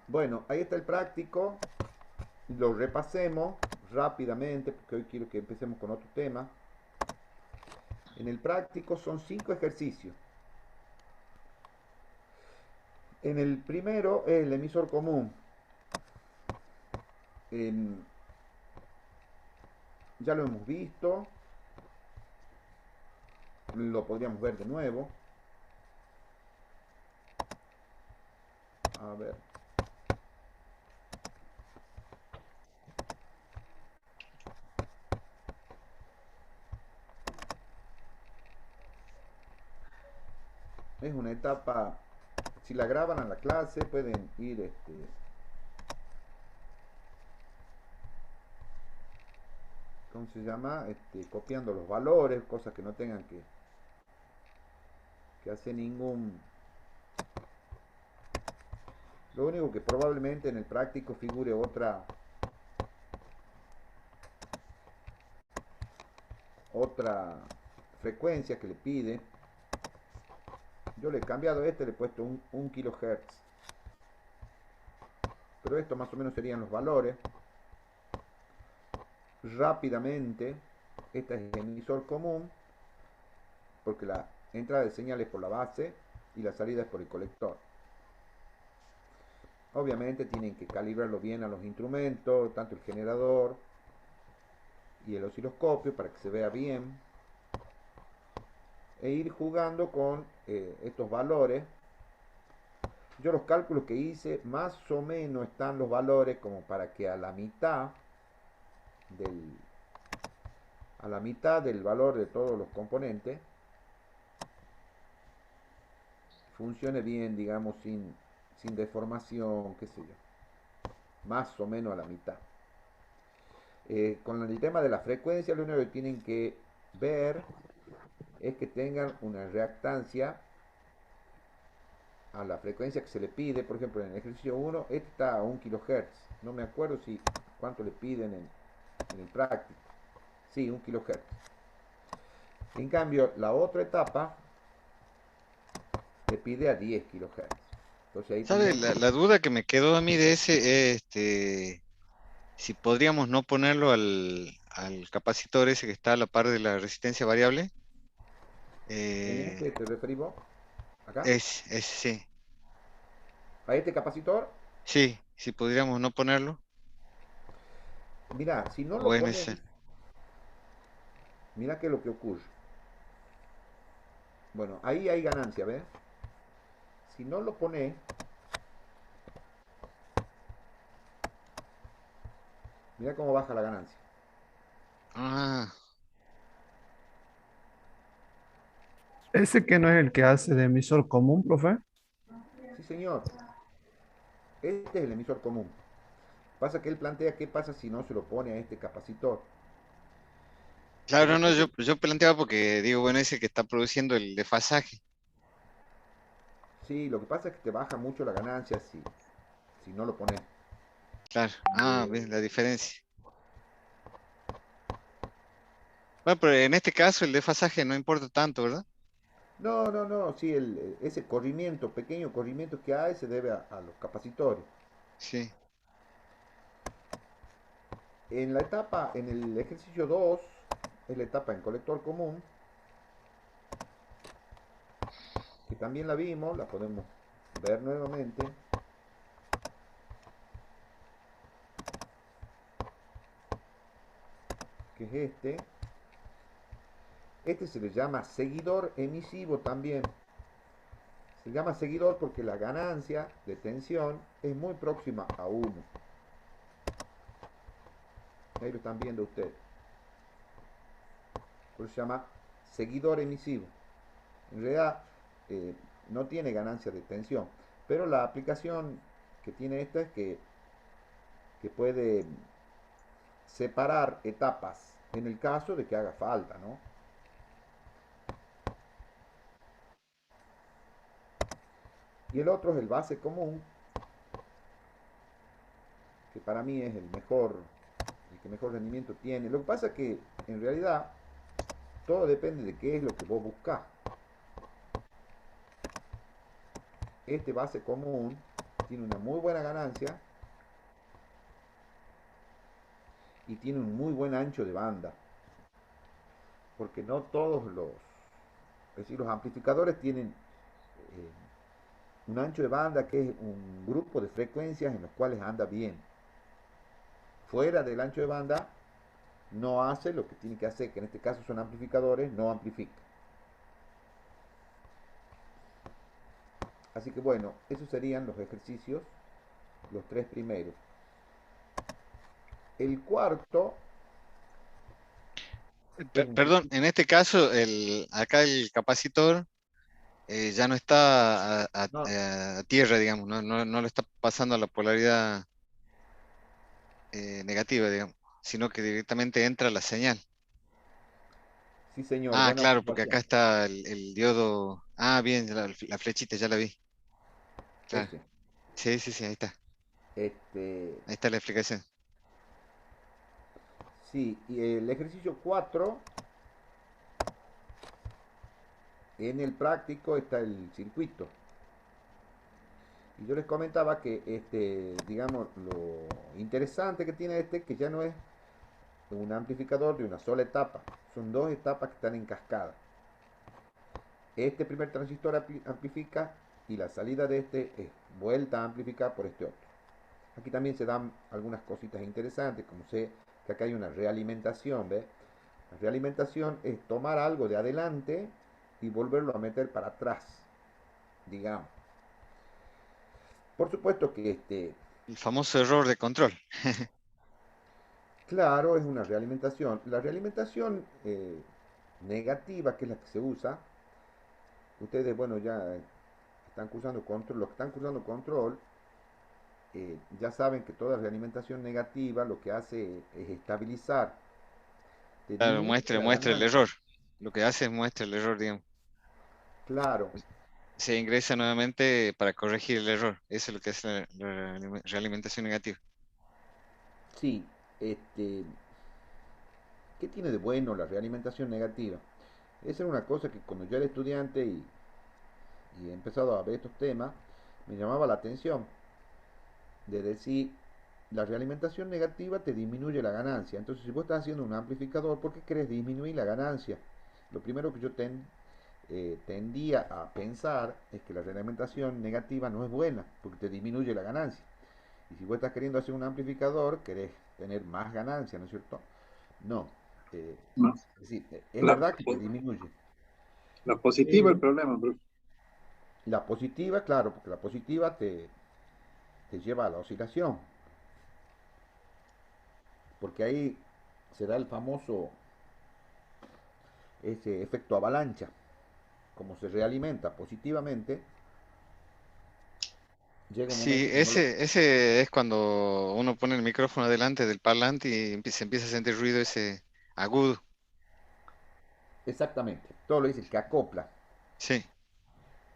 Bueno, ahí está el práctico. Lo repasemos rápidamente porque hoy quiero que empecemos con otro tema. En el práctico son 5 ejercicios. En el primero es el emisor común. En- ya lo hemos visto, lo podríamos ver de nuevo. A ver. Es una etapa, si la graban a la clase, pueden ir ¿cómo se llama? Copiando los valores, cosas que no tengan que hacer ningún... Lo único que probablemente en el práctico figure otra frecuencia que le pide. Yo le he cambiado le he puesto un kilohertz. Pero esto más o menos serían los valores. Rápidamente, este es el emisor común, porque la entrada de señal es por la base y la salida es por el colector. Obviamente tienen que calibrarlo bien a los instrumentos, tanto el generador y el osciloscopio para que se vea bien. E ir jugando con estos valores. Yo los cálculos que hice, más o menos están los valores como para que del, a la mitad del valor de todos los componentes funcione bien, digamos, sin deformación, qué sé yo. Más o menos a la mitad. Con el tema de la frecuencia, lo único que tienen que ver es que tengan una reactancia a la frecuencia que se le pide. Por ejemplo, en el ejercicio 1, este está a 1 kHz. No me acuerdo si cuánto le piden en el práctico. Sí, 1 kHz. En cambio, la otra etapa le pide a 10 kHz. Entonces ahí ¿Sabe? tendrían que... La duda que me quedó a mí de ese es si podríamos no ponerlo al capacitor ese que está a la par de la resistencia variable. ¿En Eh, este te referís vos? ¿Acá? sí, ¿A este capacitor? sí, si podríamos no ponerlo. Mira, si no O lo en pones, ese. mira qué es lo que ocurre. Bueno, ahí hay ganancia, ¿ves? Si no lo pones, mira cómo baja la ganancia. Ah, Ese que no es el que hace de emisor común, profe. Sí, señor. Este es el emisor común. Pasa que él plantea qué pasa si no se lo pone a este capacitor. claro, Como no, este, yo planteaba porque digo, bueno, ese que está produciendo el desfasaje. sí, lo que pasa es que te baja mucho la ganancia si no lo pones. Claro, ves la diferencia. Bueno, pero en este caso el desfasaje no importa tanto, ¿verdad? No, no, no, sí, ese corrimiento, pequeño corrimiento que hay se debe a los capacitores. Sí. En la etapa, en el ejercicio 2 es la etapa en colector común, que también la vimos, la podemos ver nuevamente, que es este. Este se le llama seguidor emisivo también. Se llama seguidor porque la ganancia de tensión es muy próxima a 1. Ahí lo están viendo ustedes. Por eso se llama seguidor emisivo. En realidad eh, no tiene ganancia de tensión. Pero la aplicación que tiene esta es que puede separar etapas en el caso de que haga falta, ¿no? Y el otro es el base común, que para mí es el que mejor rendimiento tiene. Lo que pasa es que en realidad todo depende de qué es lo que vos buscás. Este base común tiene una muy buena ganancia y tiene un muy buen ancho de banda, porque no todos es decir, los amplificadores tienen un ancho de banda que es un grupo de frecuencias en los cuales anda bien. Fuera del ancho de banda no hace lo que tiene que hacer, que en este caso son amplificadores, no amplifica. Así que bueno, esos serían los ejercicios, los tres primeros. El cuarto es un Perdón, poquito... en este caso, acá el capacitor ya no está No, a tierra, digamos, no lo está pasando a la polaridad negativa, digamos, sino que directamente entra la señal. sí señor, Ah, buena claro, porque acá observación. está el diodo. Ah, bien, la flechita, ya la vi. Claro. Ese. Sí, sí, sí, ahí está. Este, Ahí está la explicación. sí, y el ejercicio 4 en el práctico está el circuito. Y yo les comentaba que digamos, lo interesante que tiene que ya no es un amplificador de una sola etapa, son dos etapas que están en cascada. Este primer transistor amplifica y la salida de este es vuelta a amplificar por este otro. Aquí también se dan algunas cositas interesantes, como sé que acá hay una realimentación, ¿ves? La realimentación es tomar algo de adelante y volverlo a meter para atrás, digamos. Por supuesto que El famoso error de control. claro, es una realimentación. La realimentación negativa, que es la que se usa, ustedes, bueno, ya están cursando control, los que están cursando control, ya saben que toda realimentación negativa lo que hace es estabilizar, te Claro, disminuye muestra, la muestra el ganancia. error. Lo que hace es muestra el error, digamos. Claro, Se ingresa nuevamente para corregir el error. Eso es lo que hace la realimentación negativa. sí, este, ¿qué tiene de bueno la realimentación negativa? Esa era una cosa que cuando yo era estudiante y he empezado a ver estos temas, me llamaba la atención de decir, la realimentación negativa te disminuye la ganancia. Entonces, si vos estás haciendo un amplificador, ¿por qué querés disminuir la ganancia? Lo primero que yo tendía a pensar es que la realimentación negativa no es buena, porque te disminuye la ganancia. Y si vos estás queriendo hacer un amplificador, querés tener más ganancia, ¿no es cierto? No. eh, No, es decir, es la, verdad que te disminuye. la positiva Pero el problema, bro. la positiva, claro, porque la positiva te lleva a la oscilación, porque ahí se da el famoso ese efecto avalancha, como se realimenta positivamente, llega un Sí, momento que no lo... ese es cuando uno pone el micrófono delante del parlante y se empieza a sentir ruido ese agudo. Exactamente, todo lo dice el que acopla. Sí,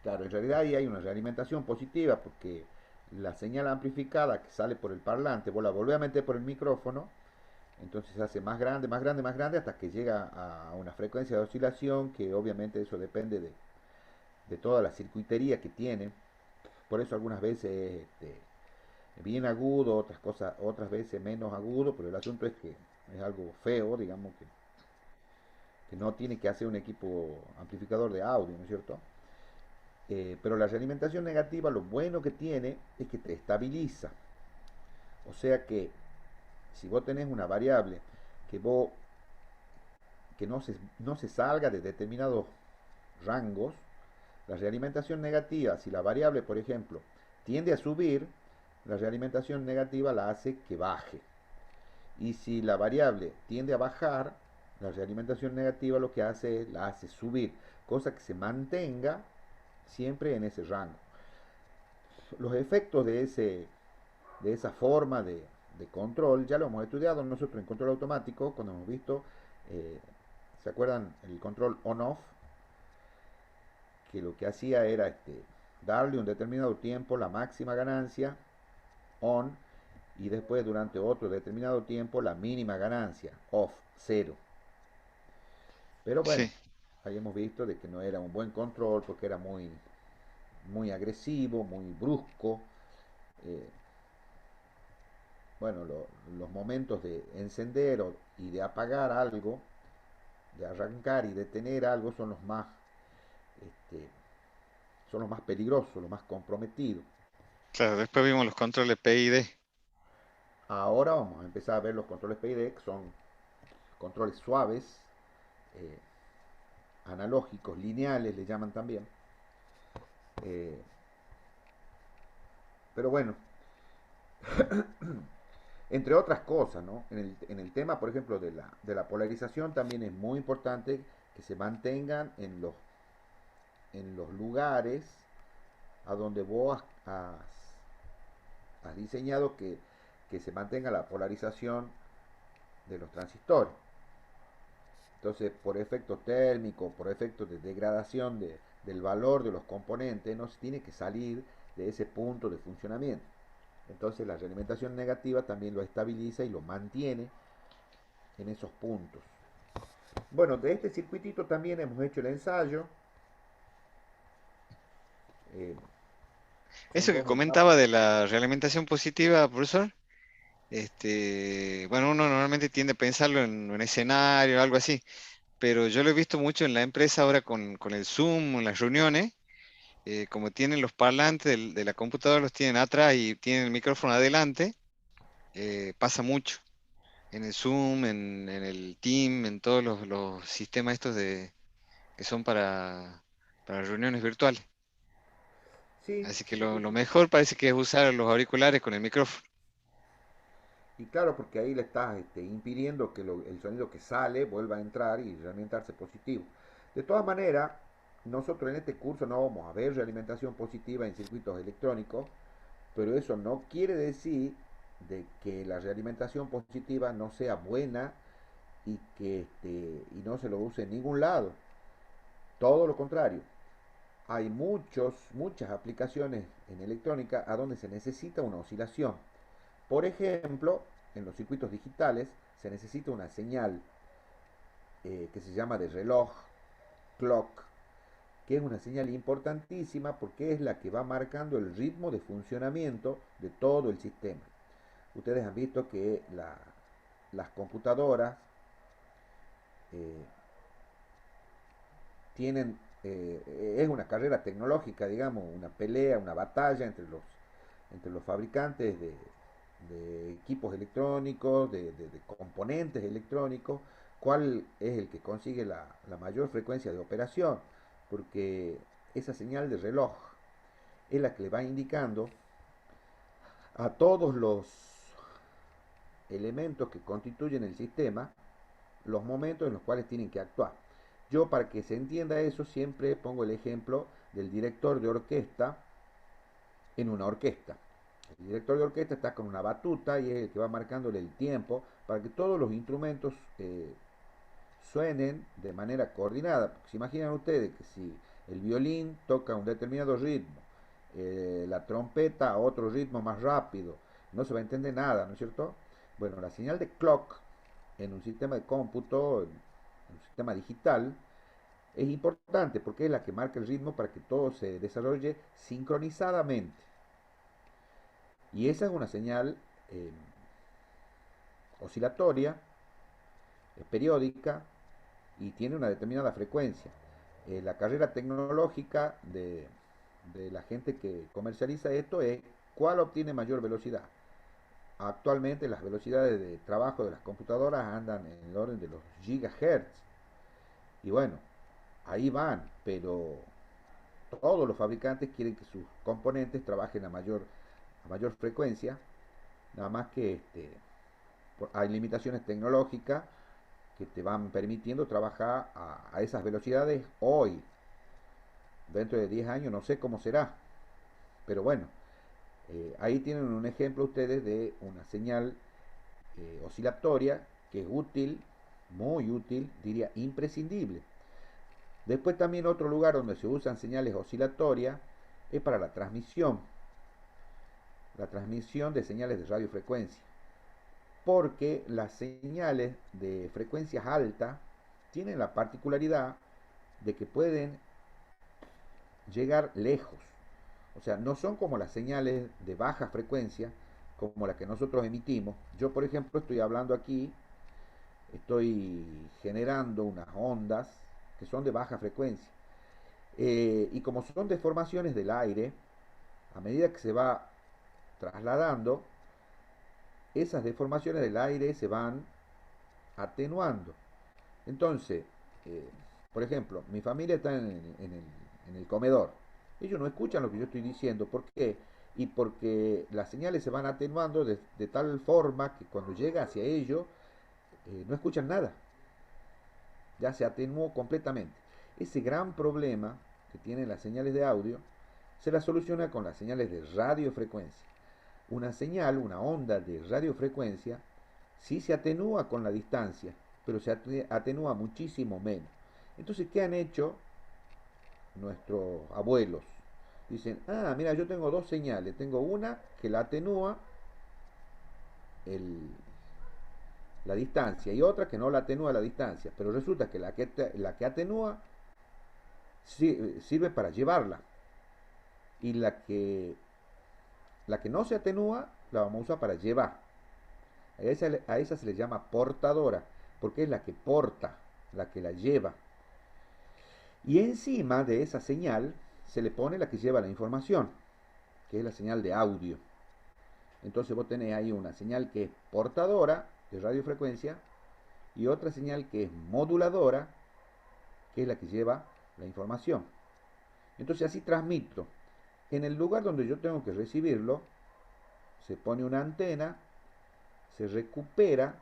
Claro, en realidad ahí hay una realimentación positiva porque la señal amplificada que sale por el parlante, vos la volvés a meter por el micrófono, entonces se hace más grande, más grande, más grande hasta que llega a una frecuencia de oscilación que obviamente eso depende de toda la circuitería que tiene. Por eso algunas veces bien agudo, otras cosas, otras veces menos agudo, pero el asunto es que es algo feo, digamos, que no tiene que hacer un equipo amplificador de audio, ¿no es cierto? Pero la realimentación negativa, lo bueno que tiene es que te estabiliza. O sea que si vos tenés una variable que vos que no se salga de determinados rangos, la realimentación negativa, si la variable, por ejemplo, tiende a subir, la realimentación negativa la hace que baje. Y si la variable tiende a bajar, la realimentación negativa lo que hace es la hace subir, cosa que se mantenga siempre en ese rango. Los efectos de esa forma de control ya lo hemos estudiado nosotros en control automático cuando hemos visto, eh, ¿se acuerdan? El control on-off, que lo que hacía era darle un determinado tiempo la máxima ganancia on y después durante otro determinado tiempo la mínima ganancia off, cero. Pero bueno, sí. ahí hemos visto de que no era un buen control porque era muy agresivo, muy brusco eh, bueno, los momentos de encender y de apagar algo, de arrancar y detener algo este, son los más peligrosos, los más comprometidos. Claro, después vimos los controles PID. Ahora vamos a empezar a ver los controles PID, que son controles suaves, eh, analógicos, lineales, le llaman también. Eh, pero bueno, entre otras cosas, ¿no? En el tema, por ejemplo, de la polarización, también es muy importante que se mantengan en los lugares a donde vos has diseñado que se mantenga la polarización de los transistores. Entonces, por efecto térmico, por efecto de degradación del valor de los componentes, no se tiene que salir de ese punto de funcionamiento. Entonces, la realimentación negativa también lo estabiliza y lo mantiene en esos puntos. Bueno, de este circuitito también hemos hecho el ensayo. Eh, son Eso que dos etapas. comentaba de la realimentación positiva, profesor, bueno, uno normalmente tiende a pensarlo en un escenario o algo así, pero yo lo he visto mucho en la empresa ahora con el Zoom, en las reuniones, como tienen los parlantes de la computadora, los tienen atrás y tienen el micrófono adelante, pasa mucho en el Zoom, en el Team, en todos los sistemas estos que son para reuniones virtuales. Sí, Así que sí, lo mejor parece que es usar los auriculares con el micrófono. y claro, porque ahí le estás impidiendo que el sonido que sale vuelva a entrar y realimentarse positivo. De todas maneras, nosotros en este curso no vamos a ver realimentación positiva en circuitos electrónicos, pero eso no quiere decir de que la realimentación positiva no sea buena y no se lo use en ningún lado. Todo lo contrario. Hay muchas aplicaciones en electrónica a donde se necesita una oscilación. Por ejemplo, en los circuitos digitales se necesita una señal que se llama de reloj, clock, que es una señal importantísima porque es la que va marcando el ritmo de funcionamiento de todo el sistema. Ustedes han visto que las computadoras eh, tienen, es una carrera tecnológica, digamos, una pelea, una batalla entre los fabricantes de equipos electrónicos, de componentes electrónicos, cuál es el que consigue la mayor frecuencia de operación, porque esa señal de reloj es la que le va indicando a todos los elementos que constituyen el sistema los momentos en los cuales tienen que actuar. Yo, para que se entienda eso, siempre pongo el ejemplo del director de orquesta en una orquesta. El director de orquesta está con una batuta y es el que va marcándole el tiempo para que todos los instrumentos suenen de manera coordinada. Porque se imaginan ustedes que si el violín toca un determinado ritmo, la trompeta a otro ritmo más rápido, no se va a entender nada, ¿no es cierto? Bueno, la señal de clock en un sistema de cómputo, en un sistema digital, es importante porque es la que marca el ritmo para que todo se desarrolle sincronizadamente. Y esa es una señal oscilatoria, periódica y tiene una determinada frecuencia. La carrera tecnológica de la gente que comercializa esto es cuál obtiene mayor velocidad. Actualmente las velocidades de trabajo de las computadoras andan en el orden de los gigahertz. Y bueno, ahí van, pero todos los fabricantes quieren que sus componentes trabajen a mayor frecuencia, nada más que hay limitaciones tecnológicas que te van permitiendo trabajar a esas velocidades hoy. Dentro de 10 años no sé cómo será, pero bueno, ahí tienen un ejemplo ustedes de una señal oscilatoria que es útil, muy útil, diría imprescindible. Después también otro lugar donde se usan señales oscilatorias es para la transmisión de señales de radiofrecuencia, porque las señales de frecuencias altas tienen la particularidad de que pueden llegar lejos. O sea, no son como las señales de baja frecuencia, como las que nosotros emitimos. Yo, por ejemplo, estoy hablando aquí, estoy generando unas ondas que son de baja frecuencia. Y como son deformaciones del aire, a medida que se va trasladando, esas deformaciones del aire se van atenuando. Entonces, eh, por ejemplo, mi familia está en el comedor. Ellos no escuchan lo que yo estoy diciendo. ¿Por qué? Y porque las señales se van atenuando de tal forma que cuando llega hacia ellos no escuchan nada. Ya se atenuó completamente. Ese gran problema que tienen las señales de audio se la soluciona con las señales de radiofrecuencia. Una señal, una onda de radiofrecuencia, sí se atenúa con la distancia, pero se atenúa muchísimo menos. Entonces, ¿qué han hecho nuestros abuelos? Dicen, ah, mira, yo tengo dos señales. Tengo una que la atenúa el, la distancia y otra que no la atenúa la distancia. Pero resulta que la que atenúa sirve para llevarla. Y la que no se atenúa la vamos a usar para llevar. A esa se le llama portadora, porque es la que porta, la que la lleva. Y encima de esa señal se le pone la que lleva la información, que es la señal de audio. Entonces vos tenés ahí una señal que es portadora de radiofrecuencia y otra señal que es moduladora, que es la que lleva la información. Entonces así transmito. En el lugar donde yo tengo que recibirlo, se pone una antena, se recupera,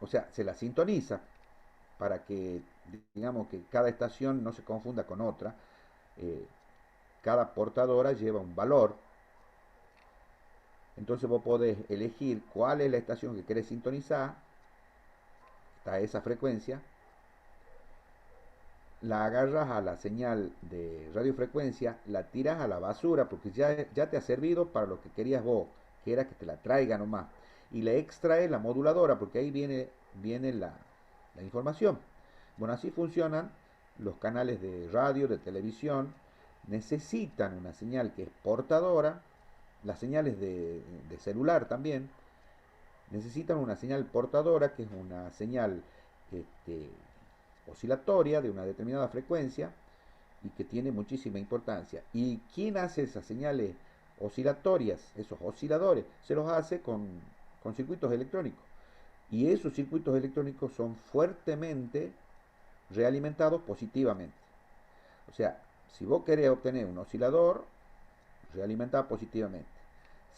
o sea, se la sintoniza para que, digamos, que cada estación no se confunda con otra. Eh, Cada portadora lleva un valor. Entonces vos podés elegir cuál es la estación que querés sintonizar, está esa frecuencia, la agarras a la señal de radiofrecuencia, la tiras a la basura porque ya te ha servido para lo que querías vos, que era que te la traiga nomás. Y le extraes la moduladora porque ahí viene la información. Bueno, así funcionan los canales de radio, de televisión. Necesitan una señal que es portadora, las señales de celular también necesitan una señal portadora, que es una señal este, oscilatoria de una determinada frecuencia y que tiene muchísima importancia. ¿Y quién hace esas señales oscilatorias, esos osciladores? Se los hace con circuitos electrónicos. Y esos circuitos electrónicos son fuertemente realimentados positivamente. O sea, si vos querés obtener un oscilador, realimentado positivamente.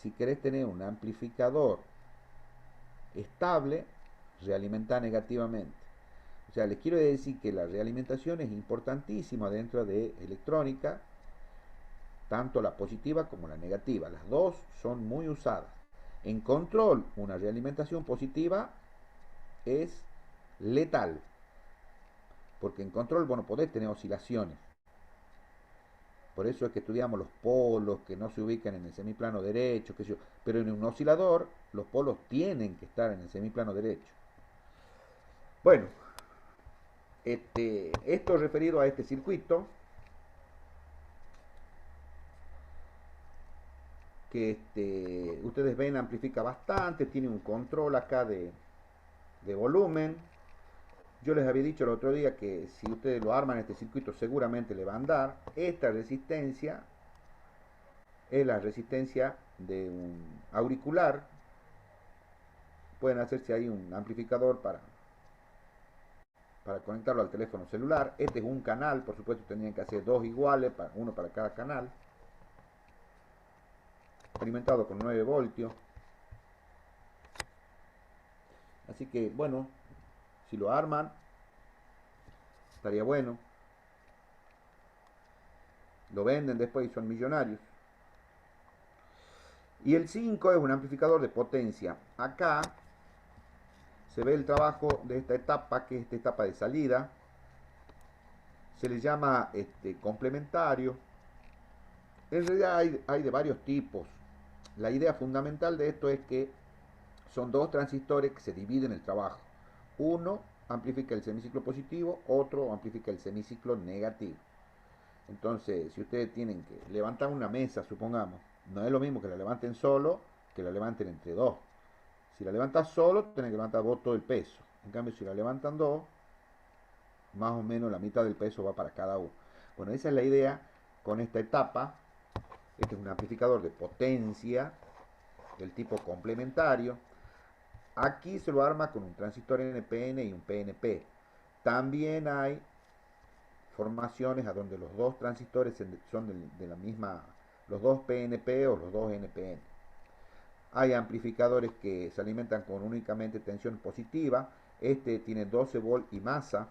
Si querés tener un amplificador estable, realimentar negativamente. O sea, les quiero decir que la realimentación es importantísima dentro de electrónica, tanto la positiva como la negativa. Las dos son muy usadas. En control, una realimentación positiva es letal, porque en control, bueno, podés tener oscilaciones. Por eso es que estudiamos los polos que no se ubican en el semiplano derecho, qué sé yo. Pero en un oscilador, los polos tienen que estar en el semiplano derecho. Bueno, esto referido a este circuito, que ustedes ven amplifica bastante, tiene un control acá de volumen. Yo les había dicho el otro día que si ustedes lo arman este circuito seguramente le va a andar. Esta resistencia es la resistencia de un auricular. Pueden hacerse ahí un amplificador para conectarlo al teléfono celular. Este es un canal, por supuesto tendrían que hacer dos iguales, uno para cada canal. Alimentado con 9 voltios. Así que bueno, si lo arman, estaría bueno. Lo venden después y son millonarios. Y el 5 es un amplificador de potencia. Acá se ve el trabajo de esta etapa, que es esta etapa de salida. Se le llama complementario. En realidad hay de varios tipos. La idea fundamental de esto es que son dos transistores que se dividen el trabajo. Uno amplifica el semiciclo positivo, otro amplifica el semiciclo negativo. Entonces, si ustedes tienen que levantar una mesa, supongamos, no es lo mismo que la levanten solo que la levanten entre dos. Si la levantas solo, tienen que levantar vos todo el peso. En cambio, si la levantan dos, más o menos la mitad del peso va para cada uno. Bueno, esa es la idea con esta etapa. Este es un amplificador de potencia del tipo complementario. Aquí se lo arma con un transistor NPN y un PNP. También hay formaciones a donde los dos transistores son de la misma, los dos PNP o los dos NPN. Hay amplificadores que se alimentan con únicamente tensión positiva. Este tiene 12 volt y masa,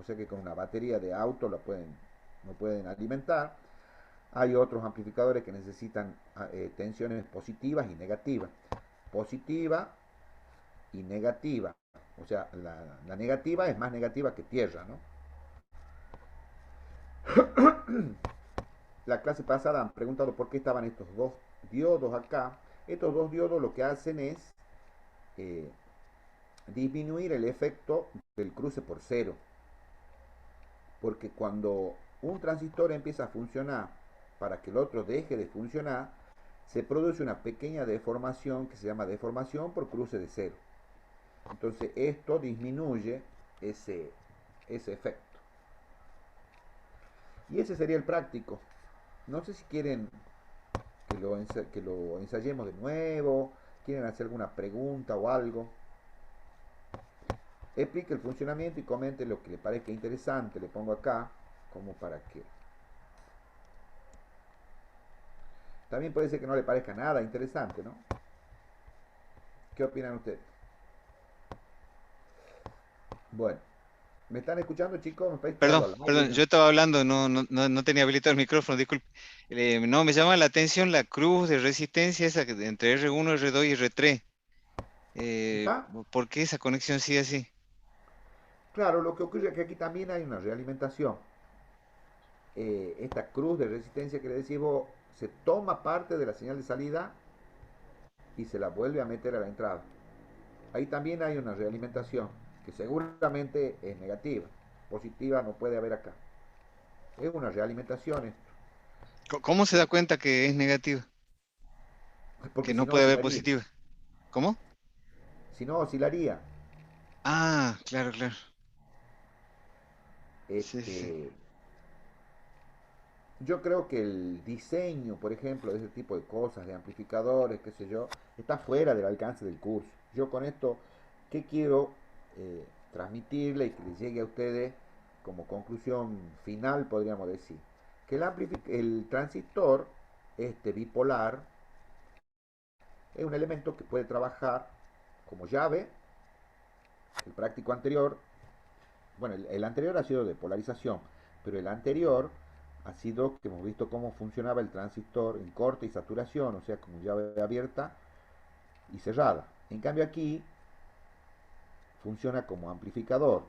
o sea que con una batería de auto lo pueden alimentar. Hay otros amplificadores que necesitan tensiones positivas y negativas. Positiva y negativa. O sea, la negativa es más negativa que tierra, ¿no? La clase pasada han preguntado por qué estaban estos dos diodos acá. Estos dos diodos lo que hacen es eh, disminuir el efecto del cruce por cero. Porque cuando un transistor empieza a funcionar para que el otro deje de funcionar, se produce una pequeña deformación que se llama deformación por cruce de cero. Entonces esto disminuye ese efecto. Y ese sería el práctico. No sé si quieren que lo ensayemos de nuevo, quieren hacer alguna pregunta o algo. Explique el funcionamiento y comente lo que le parezca interesante. Le pongo acá como para que... También puede ser que no le parezca nada interesante, ¿no? ¿Qué opinan ustedes? Bueno, ¿me están escuchando, chicos? Me parece que hablo Perdón, al aire, perdón, yo ¿no? estaba hablando, no tenía habilitado el micrófono, disculpe. No, me llama la atención la cruz de resistencia esa entre R1, R2 y R3. ¿Está? ¿Por qué esa conexión sigue así? Claro, lo que ocurre es que aquí también hay una realimentación. Esta cruz de resistencia que le decimos se toma parte de la señal de salida y se la vuelve a meter a la entrada. Ahí también hay una realimentación que seguramente es negativa. Positiva no puede haber acá. Es una realimentación esto. ¿Cómo se da cuenta que es negativa? Porque Que si no no puede haber oscilaría. positiva. ¿Cómo? Si no oscilaría. Ah, claro, claro. Sí, sí, sí. Este, yo creo que el diseño, por ejemplo, de ese tipo de cosas, de amplificadores, qué sé yo, está fuera del alcance del curso. Yo con esto, ¿qué quiero transmitirle y que les llegue a ustedes como conclusión final, podríamos decir? Que el transistor, este bipolar, es un elemento que puede trabajar como llave. El práctico anterior, bueno, el anterior ha sido de polarización, pero el anterior ha sido que hemos visto cómo funcionaba el transistor en corte y saturación, o sea, como llave abierta y cerrada. En cambio aquí funciona como amplificador,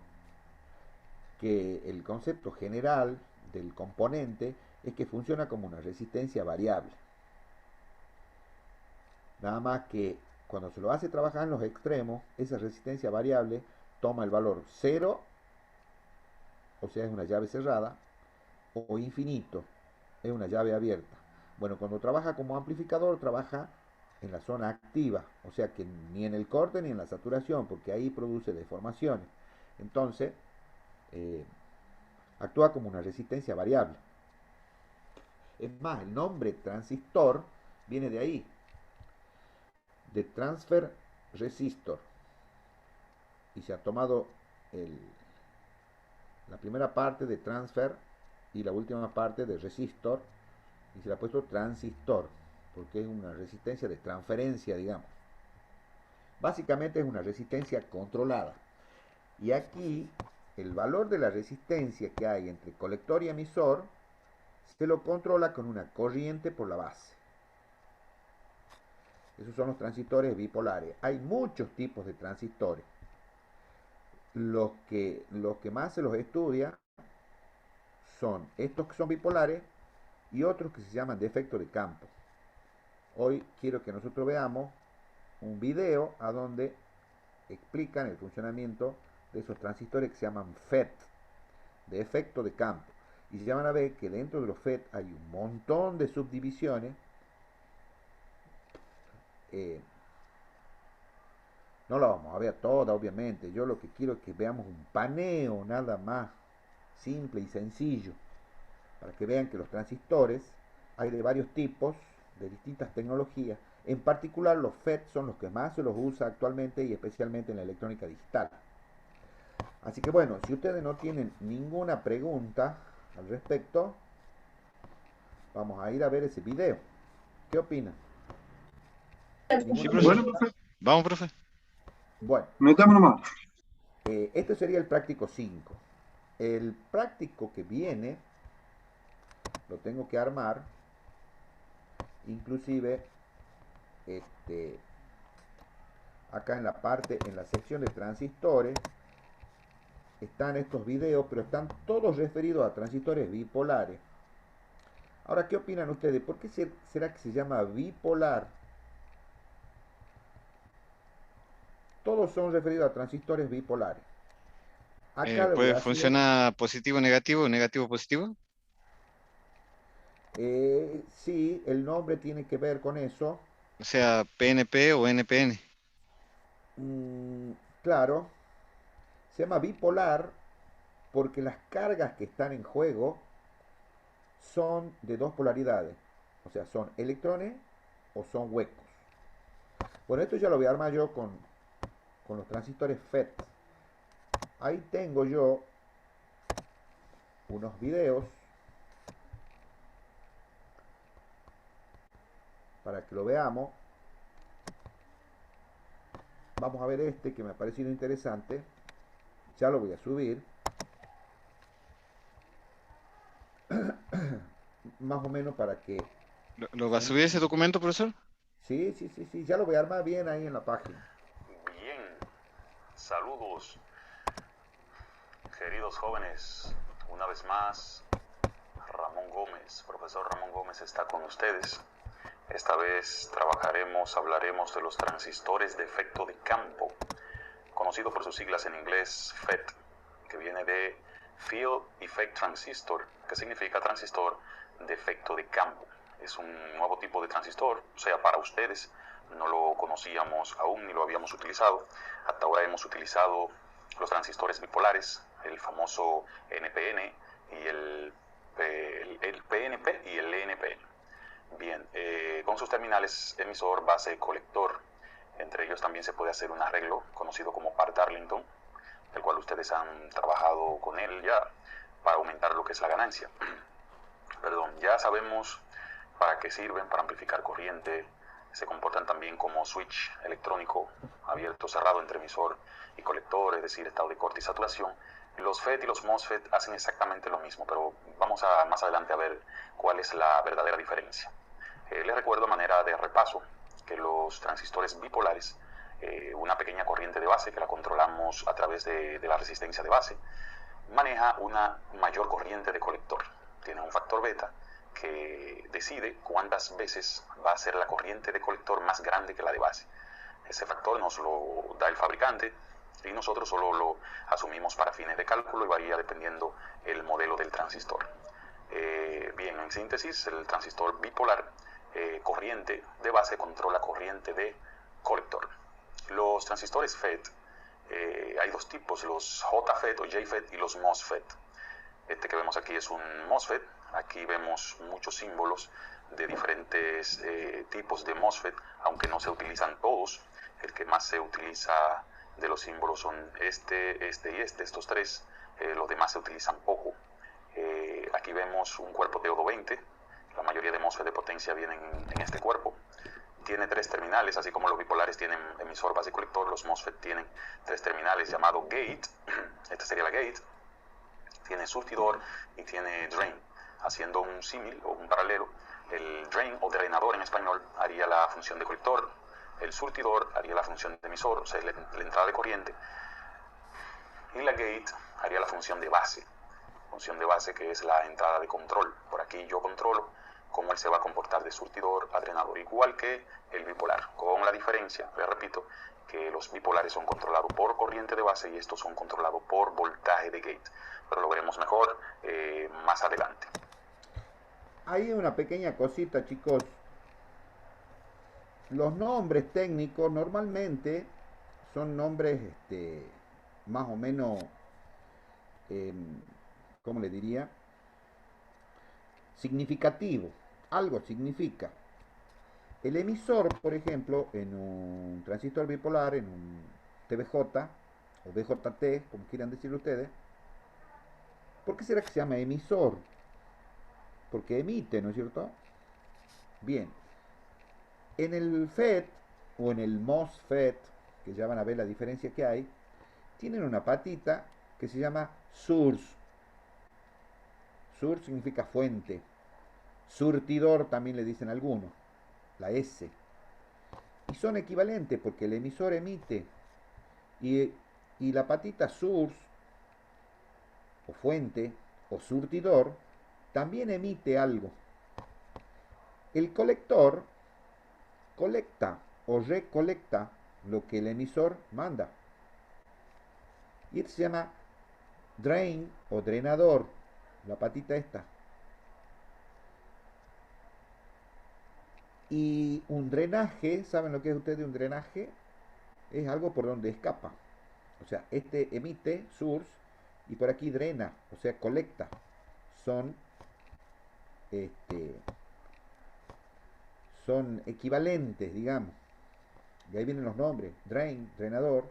que el concepto general del componente es que funciona como una resistencia variable. Nada más que cuando se lo hace trabajar en los extremos, esa resistencia variable toma el valor cero, o sea, es una llave cerrada, o infinito, es una llave abierta. Bueno, cuando trabaja como amplificador, trabaja en la zona activa, o sea que ni en el corte ni en la saturación, porque ahí produce deformaciones. Entonces, eh, actúa como una resistencia variable. Es más, el nombre transistor viene de ahí, de transfer resistor, y se ha tomado el, la primera parte de transfer y la última parte de resistor y se le ha puesto transistor porque es una resistencia de transferencia, digamos. Básicamente es una resistencia controlada. Y aquí el valor de la resistencia que hay entre colector y emisor se lo controla con una corriente por la base. Esos son los transistores bipolares. Hay muchos tipos de transistores. Los que más se los estudia son estos que son bipolares y otros que se llaman de efecto de campo. Hoy quiero que nosotros veamos un video a donde explican el funcionamiento de esos transistores que se llaman FET, de efecto de campo. Y ya van a ver que dentro de los FET hay un montón de subdivisiones. Eh, no la vamos a ver toda, obviamente. Yo lo que quiero es que veamos un paneo nada más simple y sencillo, para que vean que los transistores hay de varios tipos, de distintas tecnologías. En particular los FET son los que más se los usa actualmente y especialmente en la electrónica digital. Así que bueno, si ustedes no tienen ninguna pregunta al respecto, vamos a ir a ver ese video. ¿Qué opinan? Sí, ¿Ninguna profe. Bueno, pregunta? profe, Vamos, profe. Bueno, metamos nomás. este sería el práctico 5. El práctico que viene lo tengo que armar, inclusive acá en la parte, en la sección de transistores, están estos videos, pero están todos referidos a transistores bipolares. Ahora, ¿qué opinan ustedes? ¿Por qué será que se llama bipolar? Todos son referidos a transistores bipolares. Acá le voy Pues a hacer, funciona positivo, negativo, negativo, positivo. sí, el nombre tiene que ver con eso. O sea, PNP o NPN. Mm, claro, se llama bipolar porque las cargas que están en juego son de dos polaridades. O sea, son electrones o son huecos. Bueno, esto ya lo voy a armar yo con los transistores FET. Ahí tengo yo unos videos para que lo veamos. Vamos a ver este que me ha parecido interesante. Ya lo voy a subir. Más o menos para que ¿Lo va a se subir ese entienda. documento, profesor? Sí, sí, sí, sí. Ya lo voy a armar bien ahí en la página. Bien, saludos, queridos jóvenes. Una vez más, Ramón Gómez, profesor Ramón Gómez está con ustedes. Esta vez hablaremos de los transistores de efecto de campo, conocido por sus siglas en inglés FET, que viene de Field Effect Transistor, que significa transistor de efecto de campo. Es un nuevo tipo de transistor, o sea, para ustedes no lo conocíamos aún ni lo habíamos utilizado. Hasta ahora hemos utilizado los transistores bipolares, el famoso NPN y el PNP y el NPN. Bien, con sus terminales emisor, base, colector. Entre ellos también se puede hacer un arreglo conocido como par Darlington, el cual ustedes han trabajado con él ya para aumentar lo que es la ganancia. Perdón, ya sabemos para qué sirven, para amplificar corriente. Se comportan también como switch electrónico abierto, cerrado entre emisor y colector, es decir, estado de corte y saturación. Los FET y los MOSFET hacen exactamente lo mismo, pero vamos a más adelante a ver cuál es la verdadera diferencia. Les recuerdo a manera de repaso que los transistores bipolares, una pequeña corriente de base que la controlamos a través de la resistencia de base, maneja una mayor corriente de colector. Tiene un factor beta que decide cuántas veces va a ser la corriente de colector más grande que la de base. Ese factor nos lo da el fabricante y nosotros solo lo asumimos para fines de cálculo y varía dependiendo el modelo del transistor. Bien, en síntesis, el transistor bipolar, corriente de base controla corriente de colector. Los transistores FET, hay dos tipos, los JFET o JFET y los MOSFET. Este que vemos aquí es un MOSFET. Aquí vemos muchos símbolos de diferentes tipos de MOSFET, aunque no se utilizan todos. El que más se utiliza de los símbolos son este y este, estos tres. Los demás se utilizan poco. Aquí vemos un cuerpo TODO 20. La mayoría de MOSFET de potencia vienen en este cuerpo. Tiene tres terminales, así como los bipolares tienen emisor, base y colector. Los MOSFET tienen tres terminales llamado gate. Esta sería la gate. Tiene surtidor y tiene drain. Haciendo un símil o un paralelo, el drain o drenador en español haría la función de colector, el surtidor haría la función de emisor, o sea, la entrada de corriente, y la gate haría la función de base que es la entrada de control. Por aquí yo controlo cómo él se va a comportar de surtidor a drenador, igual que el bipolar, con la diferencia, les repito, que los bipolares son controlados por corriente de base y estos son controlados por voltaje de gate, pero lo veremos mejor más adelante. Hay una pequeña cosita, chicos. Los nombres técnicos normalmente son nombres más o menos, ¿cómo le diría? Significativo. Algo significa. El emisor, por ejemplo, en un transistor bipolar, en un TBJ o BJT, como quieran decir ustedes, ¿por qué será que se llama emisor? Porque emite, ¿no es cierto? Bien. En el FET o en el MOSFET, que ya van a ver la diferencia que hay, tienen una patita que se llama source. Source significa fuente. Surtidor también le dicen algunos, la S. Y son equivalentes porque el emisor emite y la patita source o fuente o surtidor también emite algo. El colector colecta o recolecta lo que el emisor manda. Y esto se llama drain o drenador, la patita esta. Y un drenaje, ¿saben lo que es ustedes un drenaje? Es algo por donde escapa. O sea, este emite, source, y por aquí drena, o sea, colecta. Son son equivalentes, digamos. Y ahí vienen los nombres. Drain, drenador,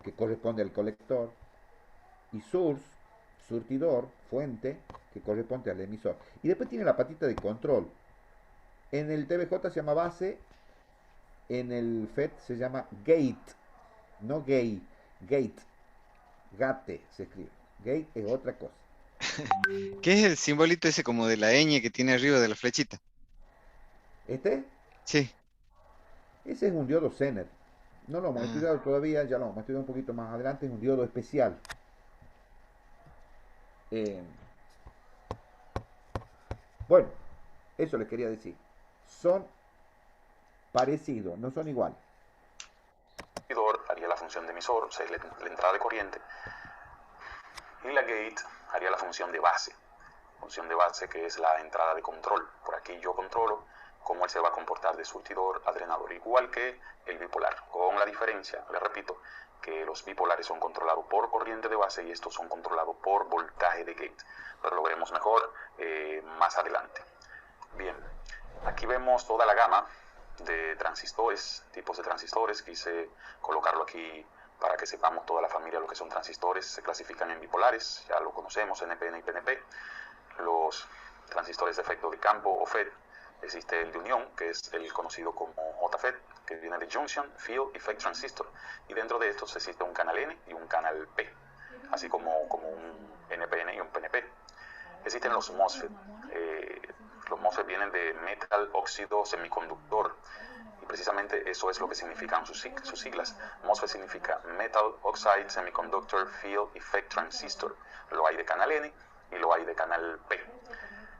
que corresponde al colector. Y source, surtidor, fuente, que corresponde al emisor. Y después tiene la patita de control. En el TBJ se llama base, en el FET se llama gate, no gay, gate, gate se escribe. Gate es otra cosa. ¿Qué es el simbolito ese como de la ñ que tiene arriba de la flechita? ¿Este? Sí. Ese es un diodo Zener. No lo hemos Ah, estudiado todavía, ya lo vamos a estudiar un poquito más adelante. Es un diodo especial. Eh, bueno, eso les quería decir. Son parecidos, no son iguales. El surtidor haría la función de emisor, o sea, la entrada de corriente, y la gate haría la función de base que es la entrada de control. Por aquí yo controlo cómo él se va a comportar de surtidor a drenador, igual que el bipolar, con la diferencia, les repito, que los bipolares son controlados por corriente de base y estos son controlados por voltaje de gate, pero lo veremos mejor más adelante. Bien, aquí vemos toda la gama de transistores, tipos de transistores. Quise colocarlo aquí para que sepamos toda la familia lo que son transistores. Se clasifican en bipolares, ya lo conocemos, NPN y PNP. Los transistores de efecto de campo o FET, existe el de unión, que es el conocido como JFET, que viene de Junction Field Effect Transistor, y dentro de estos existe un canal N y un canal P, así como un NPN y un PNP. Existen los MOSFET. Los MOSFET vienen de Metal Óxido Semiconductor, y precisamente eso es lo que significan sus siglas. MOSFET significa Metal Oxide Semiconductor Field Effect Transistor. Lo hay de canal N y lo hay de canal P.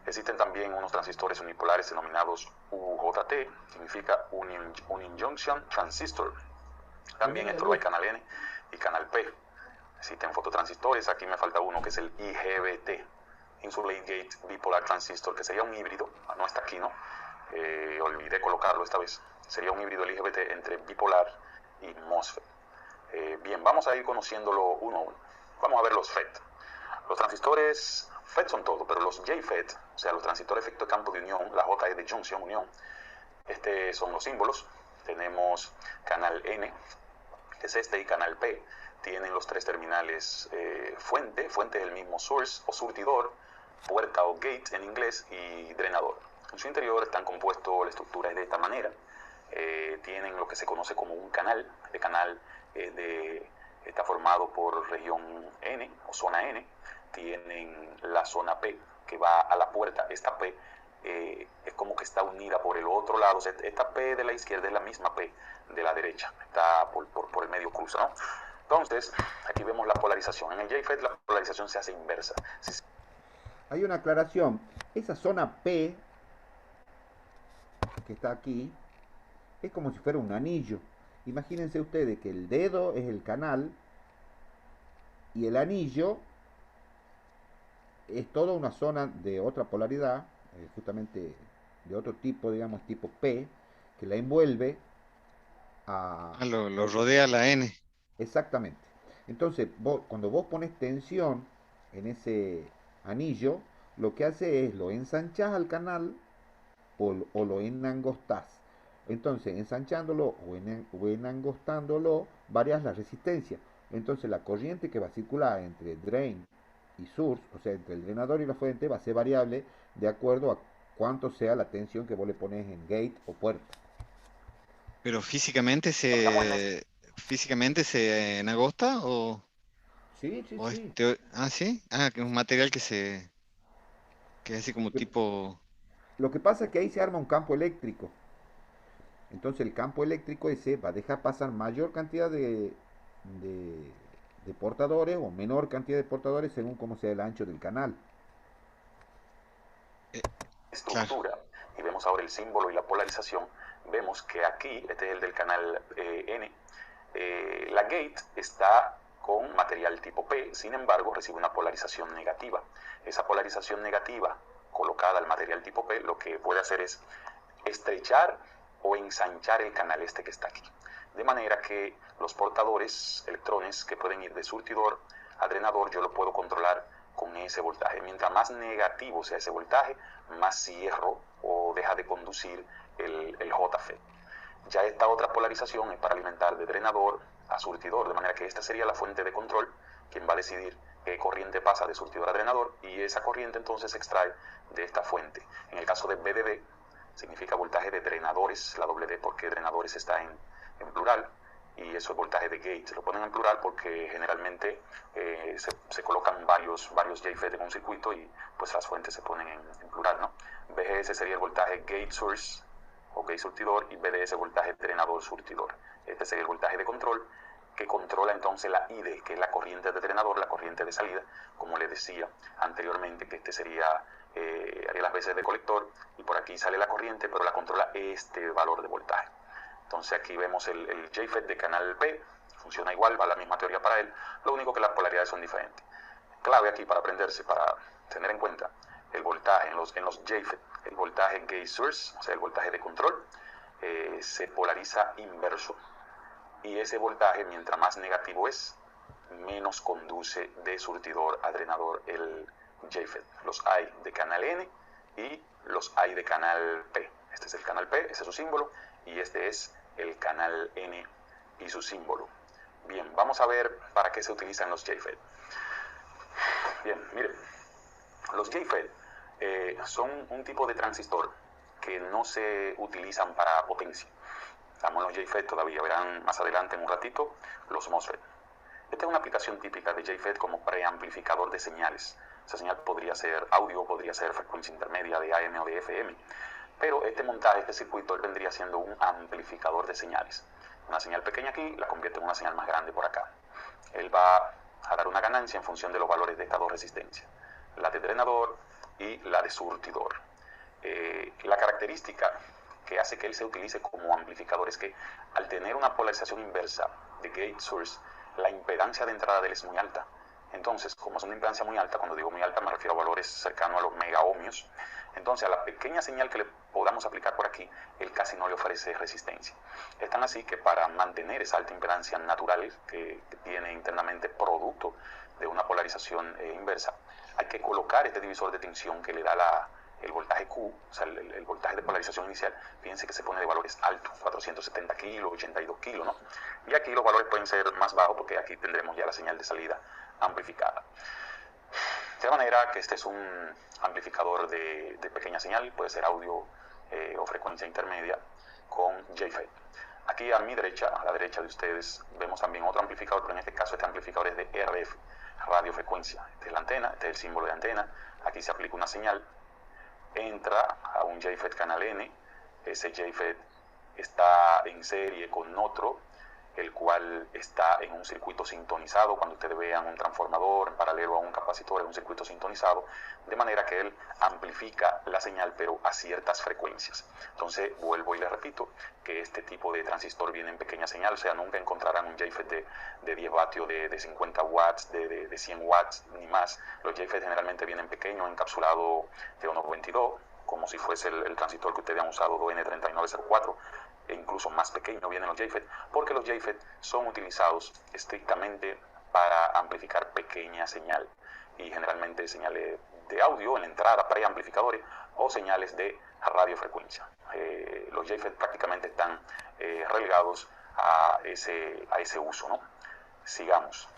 Existen también unos transistores unipolares denominados UJT, significa Unijunction Transistor. También esto lo hay canal N y canal P. Existen fototransistores, aquí me falta uno que es el IGBT, Insulate Gate Bipolar Transistor, que sería un híbrido, no está aquí, ¿no? Olvidé colocarlo esta vez. Sería un híbrido el IGBT entre bipolar y MOSFET. Bien, vamos a ir conociéndolo uno a uno. Vamos a ver los FET. Los transistores FET son todo, pero los JFET, o sea, los transistores de efecto de campo de unión, la J es de junction, unión. Son los símbolos. Tenemos canal N, que es este, y canal P. Tienen los tres terminales fuente es el mismo source o surtidor, puerta o gate en inglés, y drenador. En su interior están compuestos, la estructura es de esta manera. Tienen lo que se conoce como un canal. El canal está formado por región N o zona N. Tienen la zona P que va a la puerta. Esta P es como que está unida por el otro lado. O sea, esta P de la izquierda es la misma P de la derecha. Está por el medio cruza, ¿no? Entonces, aquí vemos la polarización. En el JFET la polarización se hace inversa. hay una aclaración. Esa zona P que está aquí es como si fuera un anillo. Imagínense ustedes que el dedo es el canal y el anillo es toda una zona de otra polaridad, justamente de otro tipo, digamos, tipo P, que la envuelve a... Ah, lo rodea la N. Exactamente. Entonces, cuando vos pones tensión en ese anillo, lo que hace es lo ensanchás al canal o lo enangostás. Entonces, ensanchándolo o enangostándolo, varias la resistencia. Entonces, la corriente que va a circular entre drain y source, o sea, entre el drenador y la fuente, va a ser variable de acuerdo a cuánto sea la tensión que vos le pones en gate o puerta. Pero Digamos en este, físicamente se enagosta Sí, sí, o sí. ah, sí, ah, que es un material que es así Lo como que, tipo, lo que pasa es que ahí se arma un campo eléctrico. Entonces el campo eléctrico ese va a dejar pasar mayor cantidad de, de portadores o menor cantidad de portadores según cómo sea el ancho del canal. eh, claro, estructura y vemos ahora el símbolo y la polarización, vemos que aquí, este es el del canal N, la gate está con material tipo P, sin embargo recibe una polarización negativa. Esa polarización negativa colocada al material tipo P lo que puede hacer es estrechar o ensanchar el canal este que está aquí. De manera que los portadores, electrones que pueden ir de surtidor a drenador, yo lo puedo controlar con ese voltaje. Mientras más negativo sea ese voltaje, más cierro o deja de conducir el JFET. Ya esta otra polarización es para alimentar de drenador a surtidor, de manera que esta sería la fuente de control, quien va a decidir qué corriente pasa de surtidor a drenador, y esa corriente entonces se extrae de esta fuente. En el caso de VDD, significa voltaje de drenadores, la doble D porque drenadores está en plural, y eso es voltaje de gate. Se lo ponen en plural porque generalmente se colocan varios JFET en un circuito y pues las fuentes se ponen en plural, ¿no? VGS sería el voltaje gate source o gate surtidor, y BDS voltaje drenador surtidor. Este sería el voltaje de control que controla entonces la ID, que es la corriente de drenador, la corriente de salida, como le decía anteriormente, que este sería, haría las veces de colector, y por aquí sale la corriente, pero la controla este valor de voltaje. Entonces aquí vemos el JFET de canal P, funciona igual, va la misma teoría para él, lo único que las polaridades son diferentes. Clave aquí para aprenderse, para tener en cuenta el voltaje en los JFET, el voltaje gate source, o sea, el voltaje de control, se polariza inverso. Y ese voltaje, mientras más negativo es, menos conduce de surtidor a drenador el JFET. Los hay de canal N y los hay de canal P. Este es el canal P, ese es su símbolo, y este es el canal N y su símbolo. Bien, vamos a ver para qué se utilizan los JFET. Bien, miren, los JFET son un tipo de transistor que no se utilizan para potencia. Estamos en los JFET todavía, verán más adelante en un ratito los MOSFET. Esta es una aplicación típica de JFET como preamplificador de señales. Esa señal podría ser audio, podría ser frecuencia intermedia de AM o de FM. Pero este montaje, este circuito, él vendría siendo un amplificador de señales. Una señal pequeña aquí la convierte en una señal más grande por acá. Él va a dar una ganancia en función de los valores de estas dos resistencias, la de drenador y la de surtidor. La característica que hace que él se utilice como amplificador es que al tener una polarización inversa de gate source, la impedancia de entrada de él es muy alta. Entonces, como es una impedancia muy alta, cuando digo muy alta me refiero a valores cercanos a los megaohmios, entonces a la pequeña señal que le podamos aplicar por aquí, él casi no le ofrece resistencia. Es tan así que para mantener esa alta impedancia natural que tiene internamente producto de una polarización inversa, hay que colocar este divisor de tensión que le da el voltaje Q, o sea, el voltaje de polarización inicial. Fíjense que se pone de valores altos, 470 kilos, 82 kilos, ¿no? Y aquí los valores pueden ser más bajos porque aquí tendremos ya la señal de salida amplificada. De manera que este es un amplificador de pequeña señal, puede ser audio o frecuencia intermedia con JFET. Aquí a mi derecha, a la derecha de ustedes, vemos también otro amplificador, pero en este caso este amplificador es de RF, radiofrecuencia. Esta es la antena, este es el símbolo de antena. Aquí se aplica una señal, entra a un JFET canal N, ese JFET está en serie con otro el cual está en un circuito sintonizado. Cuando ustedes vean un transformador en paralelo a un capacitor, es un circuito sintonizado, de manera que él amplifica la señal, pero a ciertas frecuencias. Entonces, vuelvo y les repito que este tipo de transistor viene en pequeña señal, o sea, nunca encontrarán un JFET de 10 vatios, de 50 watts, de 100 watts, ni más. Los JFET generalmente vienen pequeños, encapsulado de 1.22, como si fuese el transistor que ustedes han usado, 2N3904, e incluso más pequeño vienen los JFET, porque los JFET son utilizados estrictamente para amplificar pequeña señal, y generalmente señales de audio en la entrada, preamplificadores, o señales de radiofrecuencia. Los JFET prácticamente están relegados a ese uso, ¿no? Sigamos.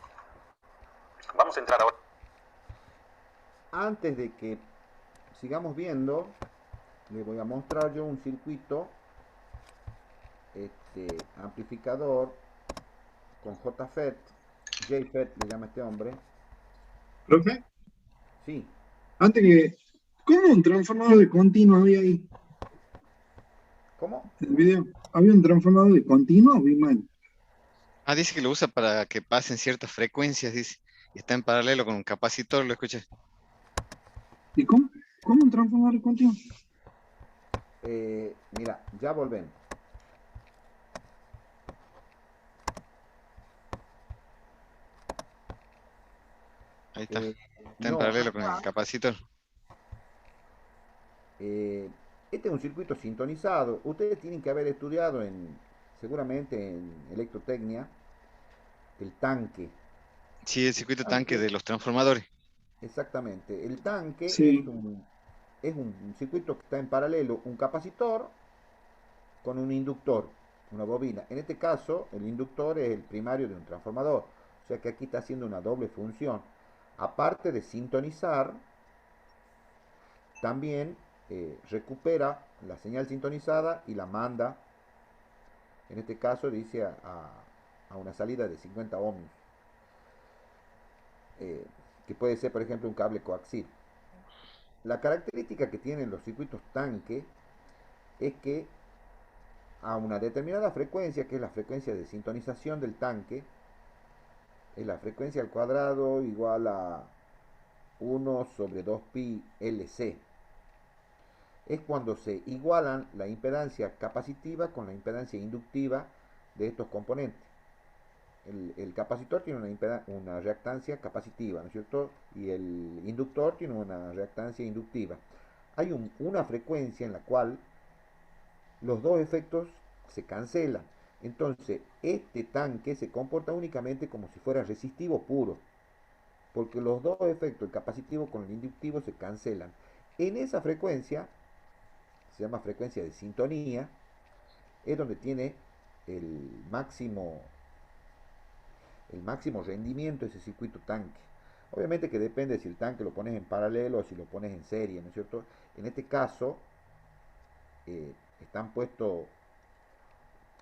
Vamos a entrar ahora. Antes de que sigamos viendo, les voy a mostrar yo un circuito amplificador con JFET le llama este hombre. Profe, Sí, antes que... ¿Cómo un transformador de continuo había ahí? ¿cómo? En el video. ¿Había un transformador de continuo o vi mal? Ah, dice que lo usa para que pasen ciertas frecuencias, dice. Y está en paralelo con un capacitor, lo escuché. ¿Y cómo? ¿Cómo un transformador de continuo? Mira, ya volvemos. Ahí está. Eh, Está en no, paralelo con el acá, capacitor. este es un circuito sintonizado. Ustedes tienen que haber estudiado seguramente en electrotecnia, el tanque. Sí, el circuito tanque Tanque, de los transformadores. exactamente. El tanque Sí, es un circuito que está en paralelo, un capacitor con un inductor, una bobina. En este caso, el inductor es el primario de un transformador. O sea que aquí está haciendo una doble función. Aparte de sintonizar, también recupera la señal sintonizada y la manda, en este caso dice a una salida de 50 ohmios, eh, que puede ser por ejemplo un cable coaxil. La característica que tienen los circuitos tanque es que a una determinada frecuencia, que es la frecuencia de sintonización del tanque, es la frecuencia al cuadrado igual a 1 sobre 2 pi LC. Es cuando se igualan la impedancia capacitiva con la impedancia inductiva de estos componentes. El capacitor tiene una reactancia capacitiva, ¿no es cierto? Y el inductor tiene una reactancia inductiva. Hay una frecuencia en la cual los dos efectos se cancelan. Entonces, este tanque se comporta únicamente como si fuera resistivo puro, porque los dos efectos, el capacitivo con el inductivo, se cancelan. En esa frecuencia, se llama frecuencia de sintonía, es donde tiene el máximo, el máximo rendimiento ese circuito tanque. Obviamente que depende si el tanque lo pones en paralelo o si lo pones en serie, ¿no es cierto? En este caso, están puestos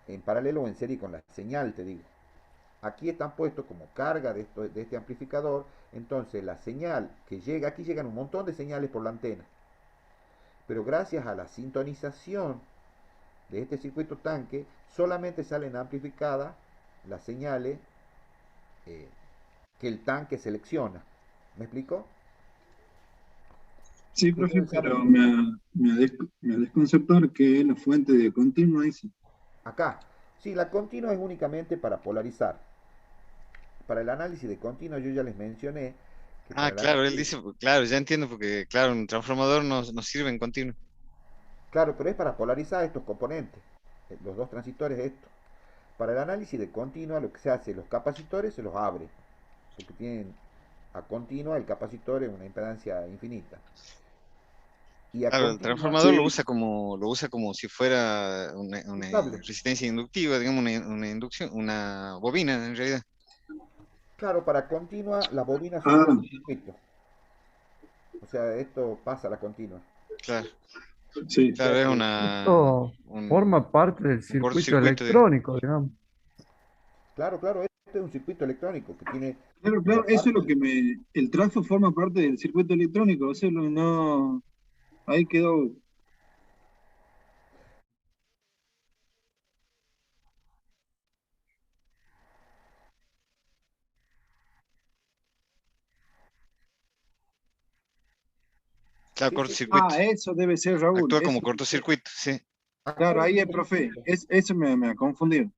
en paralelo o en serie con la señal, te digo. Aquí están puestos como carga de este amplificador, entonces la señal que llega, aquí llegan un montón de señales por la antena, pero gracias a la sintonización de este circuito tanque, solamente salen amplificadas las señales eh, que el tanque selecciona. ¿Me explico? sí, profe, Ustedes pero saben, me ha desconcertado que la fuente de continuo dice. acá, sí, la continua es únicamente para polarizar. Para el análisis de continua yo ya les mencioné que Ah, para el claro, él análisis, dice, claro, ya entiendo, porque claro, un transformador no sirve en continuo. claro, pero es para polarizar estos componentes, los dos transistores estos. Para el análisis de continua lo que se hace, los capacitores se los abre, porque tienen a continua el capacitor en una impedancia infinita. Y a Claro, el continua transformador Sí, lo usa como si fuera un una cable. resistencia inductiva, digamos, una inducción, una bobina en realidad. Claro, para continua las bobinas son ah, corto circuito. O sea, esto pasa a la continua. Claro, sí. O claro, sea es que, Esto forma parte del un circuito cortocircuito, digamos. electrónico, digamos. claro, claro, esto es un circuito electrónico que tiene Claro, una claro, eso es lo parte. que el trafo forma parte del circuito electrónico, o sea, no, ahí quedó. Claro, Sí, sí. cortocircuito. Eso debe ser, Raúl. Actúa como Eso, cortocircuito, sí. claro, Actúa ahí como el profe. cortocircuito. Eso me ha confundido.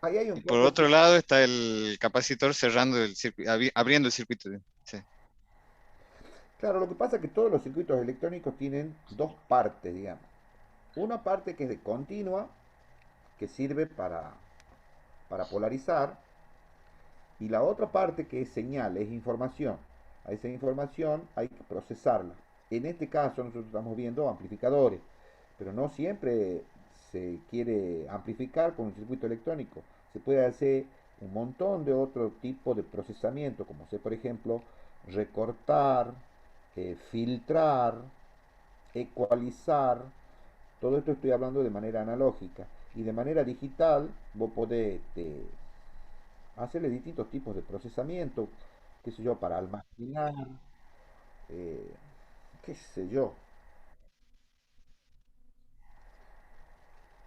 Ahí hay Y un por poco. otro lado está el capacitor cerrando el circuito, abriendo el circuito. Sí. Claro, lo que pasa es que todos los circuitos electrónicos tienen dos partes, digamos. Una parte que es de continua, que sirve para polarizar, y la otra parte que es señal, es información. A esa información hay que procesarla. En este caso nosotros estamos viendo amplificadores, pero no siempre se quiere amplificar con un circuito electrónico. Se puede hacer un montón de otro tipo de procesamiento, como ser, por ejemplo, recortar, filtrar, ecualizar. Todo esto estoy hablando de manera analógica. Y de manera digital, vos podés hacerle distintos tipos de procesamiento, qué sé yo, para almacenar, eh, qué sé yo.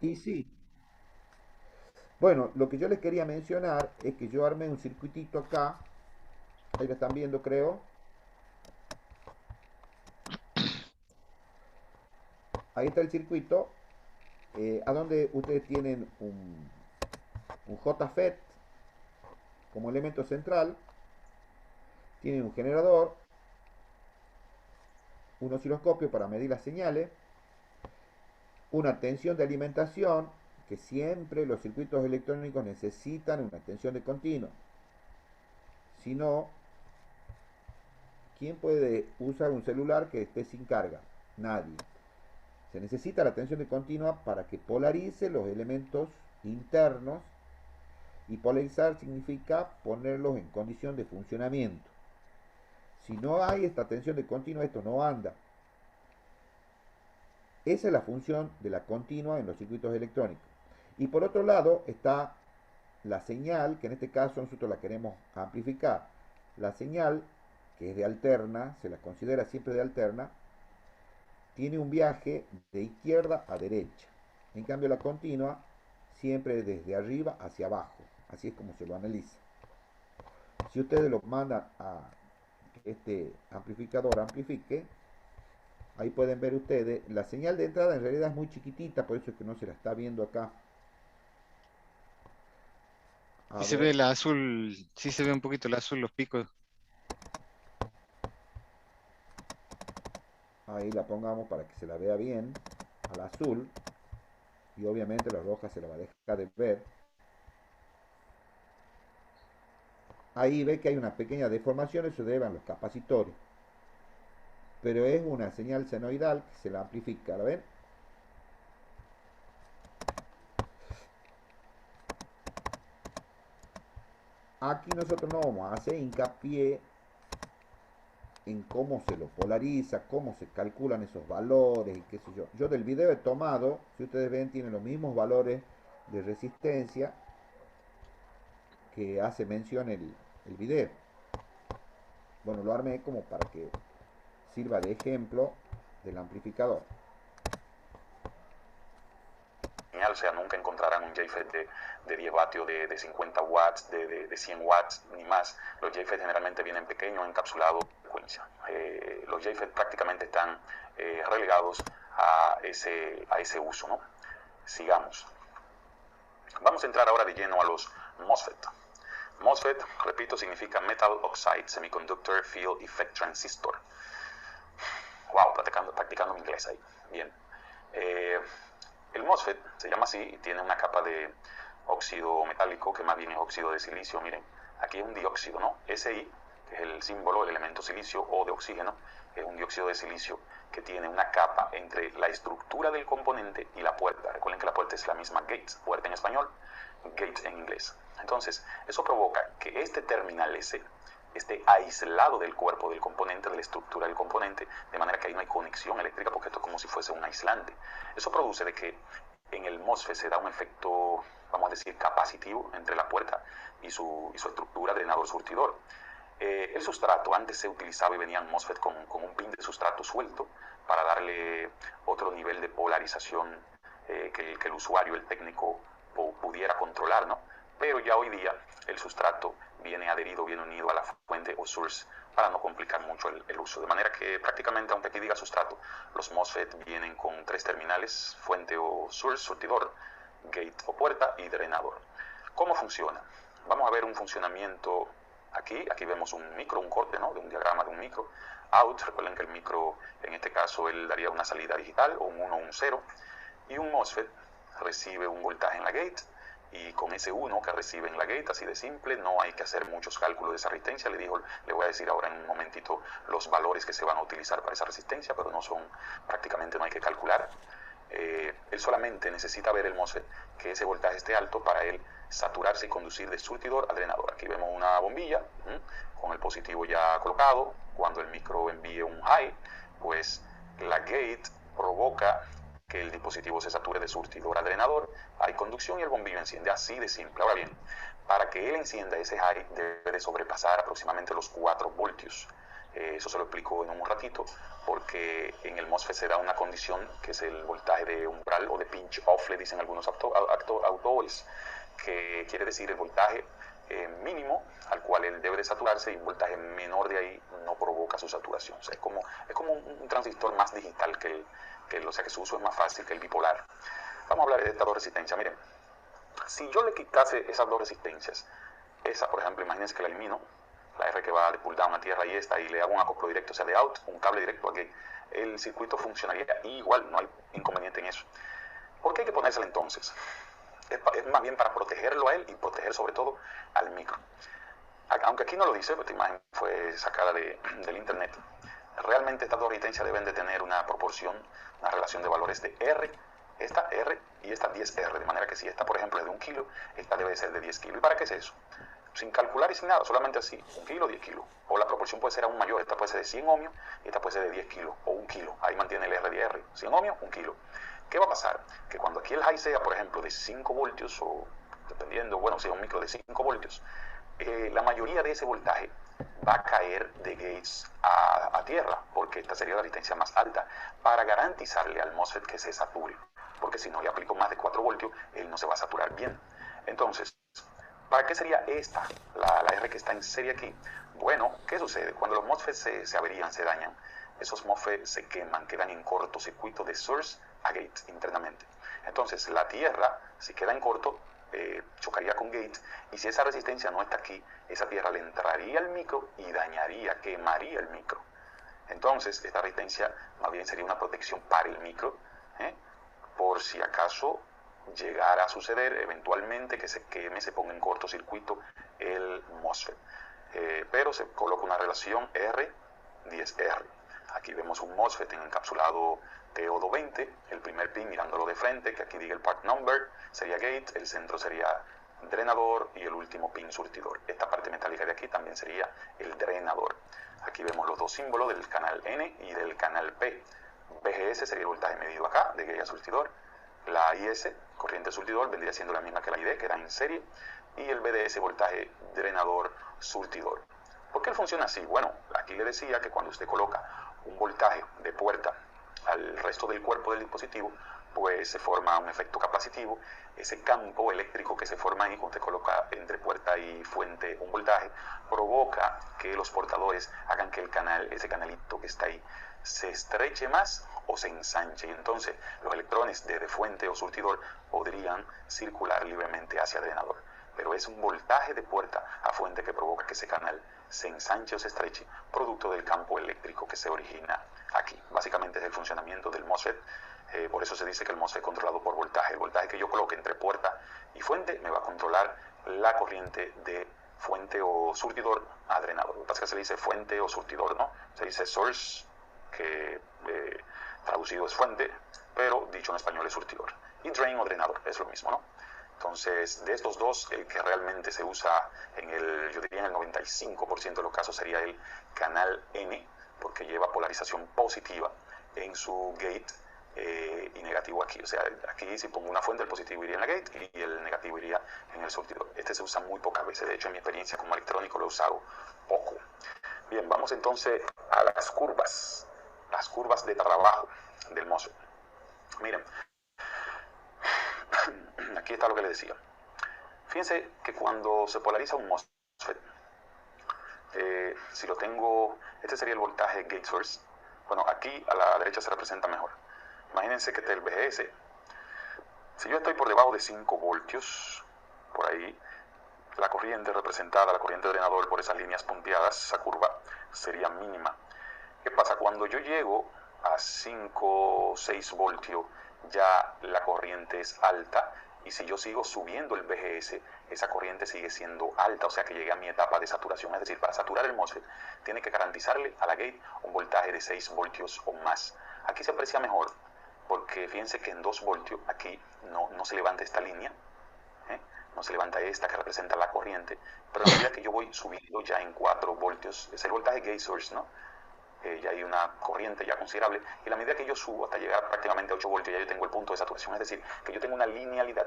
Y sí, bueno, lo que yo les quería mencionar es que yo armé un circuitito acá, ahí lo están viendo creo, ahí está el circuito, a donde ustedes tienen un JFET como elemento central, tienen un generador, un osciloscopio para medir las señales, una tensión de alimentación, que siempre los circuitos electrónicos necesitan una tensión de continuo. Si no, ¿quién puede usar un celular que esté sin carga? Nadie. Se necesita la tensión de continua para que polarice los elementos internos, y polarizar significa ponerlos en condición de funcionamiento. Si no hay esta tensión de continua, esto no anda. Esa es la función de la continua en los circuitos electrónicos. Y por otro lado está la señal, que en este caso nosotros la queremos amplificar. La señal, que es de alterna, se la considera siempre de alterna, tiene un viaje de izquierda a derecha. En cambio la continua siempre desde arriba hacia abajo. Así es como se lo analiza. Si ustedes lo mandan a que este amplificador amplifique, ahí pueden ver ustedes, la señal de entrada en realidad es muy chiquitita, por eso es que no se la está viendo acá. A Y se ver, ve la azul, sí se ve un poquito el azul, los picos. ahí la pongamos para que se la vea bien, al azul, y obviamente la roja se la va a dejar de ver. Ahí ve que hay una pequeña deformación, eso debe a los capacitores, pero es una señal senoidal que se la amplifica, ¿la ven? Aquí nosotros no vamos a hacer hincapié en cómo se lo polariza, cómo se calculan esos valores y qué sé yo. Yo del video he tomado, si ustedes ven, tiene los mismos valores de resistencia que hace mención el video. Bueno, lo armé como para que sirva de ejemplo del amplificador. O sea, nunca encontrarán un JFET de 10 vatios, de 50 watts, de 100 watts, ni más. Los JFET generalmente vienen pequeños, encapsulados de frecuencia. Los JFET prácticamente están relegados a ese uso, ¿no? Sigamos. Vamos a entrar ahora de lleno a los MOSFET. MOSFET, repito, significa Metal Oxide Semiconductor Field Effect Transistor. Wow, practicando mi inglés ahí. Bien. El MOSFET se llama así y tiene una capa de óxido metálico, que más bien es óxido de silicio. Miren, aquí es un dióxido, ¿no? SI, que es el símbolo, el elemento silicio, o de oxígeno, es un dióxido de silicio que tiene una capa entre la estructura del componente y la puerta. Recuerden que la puerta es la misma gate, puerta en español, gate en inglés. Entonces, eso provoca que este terminal S esté aislado del cuerpo del componente, de la estructura del componente, de manera que ahí no hay conexión eléctrica, porque esto es como si fuese un aislante. Eso produce de que en el MOSFET se da un efecto, vamos a decir, capacitivo entre la puerta y su estructura drenador-surtidor. El sustrato, antes se utilizaba y venían MOSFET con un pin de sustrato suelto para darle otro nivel de polarización que el usuario, el técnico, pudiera controlar, ¿no? Pero ya hoy día el sustrato viene adherido, viene unido a la fuente o source para no complicar mucho el uso. De manera que prácticamente, aunque aquí diga sustrato, los MOSFET vienen con 3 terminales: fuente o source, surtidor, gate o puerta, y drenador. ¿Cómo funciona? Vamos a ver un funcionamiento aquí. Aquí vemos un micro, un corte, ¿no?, de un diagrama de un micro. Out, recuerden que el micro, en este caso, él daría una salida digital, o un 1 o un 0, y un MOSFET recibe un voltaje en la gate, y con ese 1 que recibe en la gate, así de simple, no hay que hacer muchos cálculos de esa resistencia. Le voy a decir ahora en un momentito los valores que se van a utilizar para esa resistencia, pero prácticamente no hay que calcular. Él solamente necesita ver el MOSFET, que ese voltaje esté alto para él saturarse y conducir de surtidor a drenador. Aquí vemos una bombilla con el positivo ya colocado. Cuando el micro envíe un high, pues la gate provoca que el dispositivo se sature de surtidor a drenador, hay conducción y el bombillo enciende, así de simple. Ahora bien, para que él encienda ese high debe de sobrepasar aproximadamente los 4 voltios. Eso se lo explico en un ratito, porque en el MOSFET se da una condición que es el voltaje de umbral o de pinch off, le dicen algunos autores, que quiere decir el voltaje mínimo al cual él debe de saturarse, y un voltaje menor de ahí no provoca su saturación. O sea, es como un transistor más digital o sea, que su uso es más fácil que el bipolar. Vamos a hablar de estas 2 resistencias. Miren, si yo le quitase esas 2 resistencias, esa, por ejemplo, imagínense que la elimino, la R que va de pull down a tierra, y esta, y le hago un acoplo directo, o sea, de out, un cable directo aquí, el circuito funcionaría igual, no hay inconveniente en eso. ¿Por qué hay que ponérsela entonces? Es más bien para protegerlo a él y proteger sobre todo al micro. Aunque aquí no lo dice, esta imagen fue sacada del internet, realmente estas 2 resistencias deben de tener una proporción, una relación de valores de R, esta R y esta 10R, de manera que si esta, por ejemplo, es de 1 kilo, esta debe ser de 10 kilos. ¿Y para qué es eso? Sin calcular y sin nada, solamente así, 1 kilo, 10 kilos. O la proporción puede ser aún mayor, esta puede ser de 100 ohmios y esta puede ser de 10 kilos o 1 kilo. Ahí mantiene el R de R, 100 ohmios, 1 kilo. ¿Qué va a pasar? Que cuando aquí el high sea, por ejemplo, de 5 voltios, o dependiendo, bueno, si es un micro de 5 voltios, la mayoría de ese voltaje va a caer de gates a tierra, porque esta sería la resistencia más alta, para garantizarle al MOSFET que se sature, porque si no le aplico más de 4 voltios, él no se va a saturar bien. Entonces, ¿para qué sería esta, la R que está en serie aquí? Bueno, ¿qué sucede? Cuando los MOSFET se averían, se dañan, esos MOSFET se queman, quedan en cortocircuito de source a gate internamente. Entonces, la tierra, si queda en corto, chocaría con gate, y si esa resistencia no está aquí, esa tierra le entraría al micro y dañaría, quemaría el micro. Entonces, esta resistencia más bien sería una protección para el micro, por si acaso llegara a suceder eventualmente que se queme, se ponga en cortocircuito el MOSFET. Pero se coloca una relación R10R. Aquí vemos un MOSFET encapsulado TO 20, el primer pin mirándolo de frente, que aquí diga el part number, sería gate, el centro sería drenador y el último pin surtidor. Esta parte metálica de aquí también sería el drenador. Aquí vemos los 2 símbolos del canal N y del canal P. VGS sería el voltaje medido acá, de gate a surtidor. La IS, corriente surtidor, vendría siendo la misma que la ID, que era en serie. Y el VDS, voltaje drenador surtidor. ¿Por qué funciona así? Bueno, aquí le decía que cuando usted coloca un voltaje de puerta al resto del cuerpo del dispositivo, pues se forma un efecto capacitivo. Ese campo eléctrico que se forma ahí, cuando usted coloca entre puerta y fuente un voltaje, provoca que los portadores hagan que el canal, ese canalito que está ahí, se estreche más o se ensanche, y entonces los electrones de fuente o surtidor podrían circular libremente hacia drenador. Pero es un voltaje de puerta a fuente que provoca que ese canal se ensanche o se estreche, producto del campo eléctrico que se origina aquí. Básicamente es el funcionamiento del MOSFET. Por eso se dice que el MOSFET es controlado por voltaje. El voltaje que yo coloque entre puerta y fuente me va a controlar la corriente de fuente o surtidor a drenador. Lo que pasa es que se le dice fuente o surtidor, ¿no? Se dice source, que traducido es fuente, pero dicho en español es surtidor. Y drain o drenador, es lo mismo, ¿no? Entonces, de estos dos, el que realmente se usa yo diría en el 95% de los casos sería el canal N, porque lleva polarización positiva en su gate y negativo aquí. O sea, aquí si pongo una fuente, el positivo iría en la gate y el negativo iría en el surtidor. Este se usa muy pocas veces, de hecho en mi experiencia como electrónico lo he usado poco. Bien, vamos entonces a las curvas de trabajo del MOSFET. Miren, aquí está lo que les decía. Fíjense que cuando se polariza un MOSFET, Si lo tengo, este sería el voltaje gate source. Bueno, aquí a la derecha se representa mejor. Imagínense que el VGS, si yo estoy por debajo de 5 voltios, por ahí, la corriente representada, la corriente de drenador por esas líneas punteadas, esa curva, sería mínima. ¿Qué pasa? Cuando yo llego a 5 o 6 voltios, ya la corriente es alta, y si yo sigo subiendo el VGS, esa corriente sigue siendo alta, o sea que llegué a mi etapa de saturación. Es decir, para saturar el MOSFET, tiene que garantizarle a la gate un voltaje de 6 voltios o más. Aquí se aprecia mejor, porque fíjense que en 2 voltios aquí no se levanta esta línea, no se levanta esta que representa la corriente, pero a medida que yo voy subiendo ya en 4 voltios, es el voltaje gate source, ¿no? Ya hay una corriente ya considerable, y a la medida que yo subo hasta llegar prácticamente a 8 voltios, ya yo tengo el punto de saturación, es decir, que yo tengo una linealidad,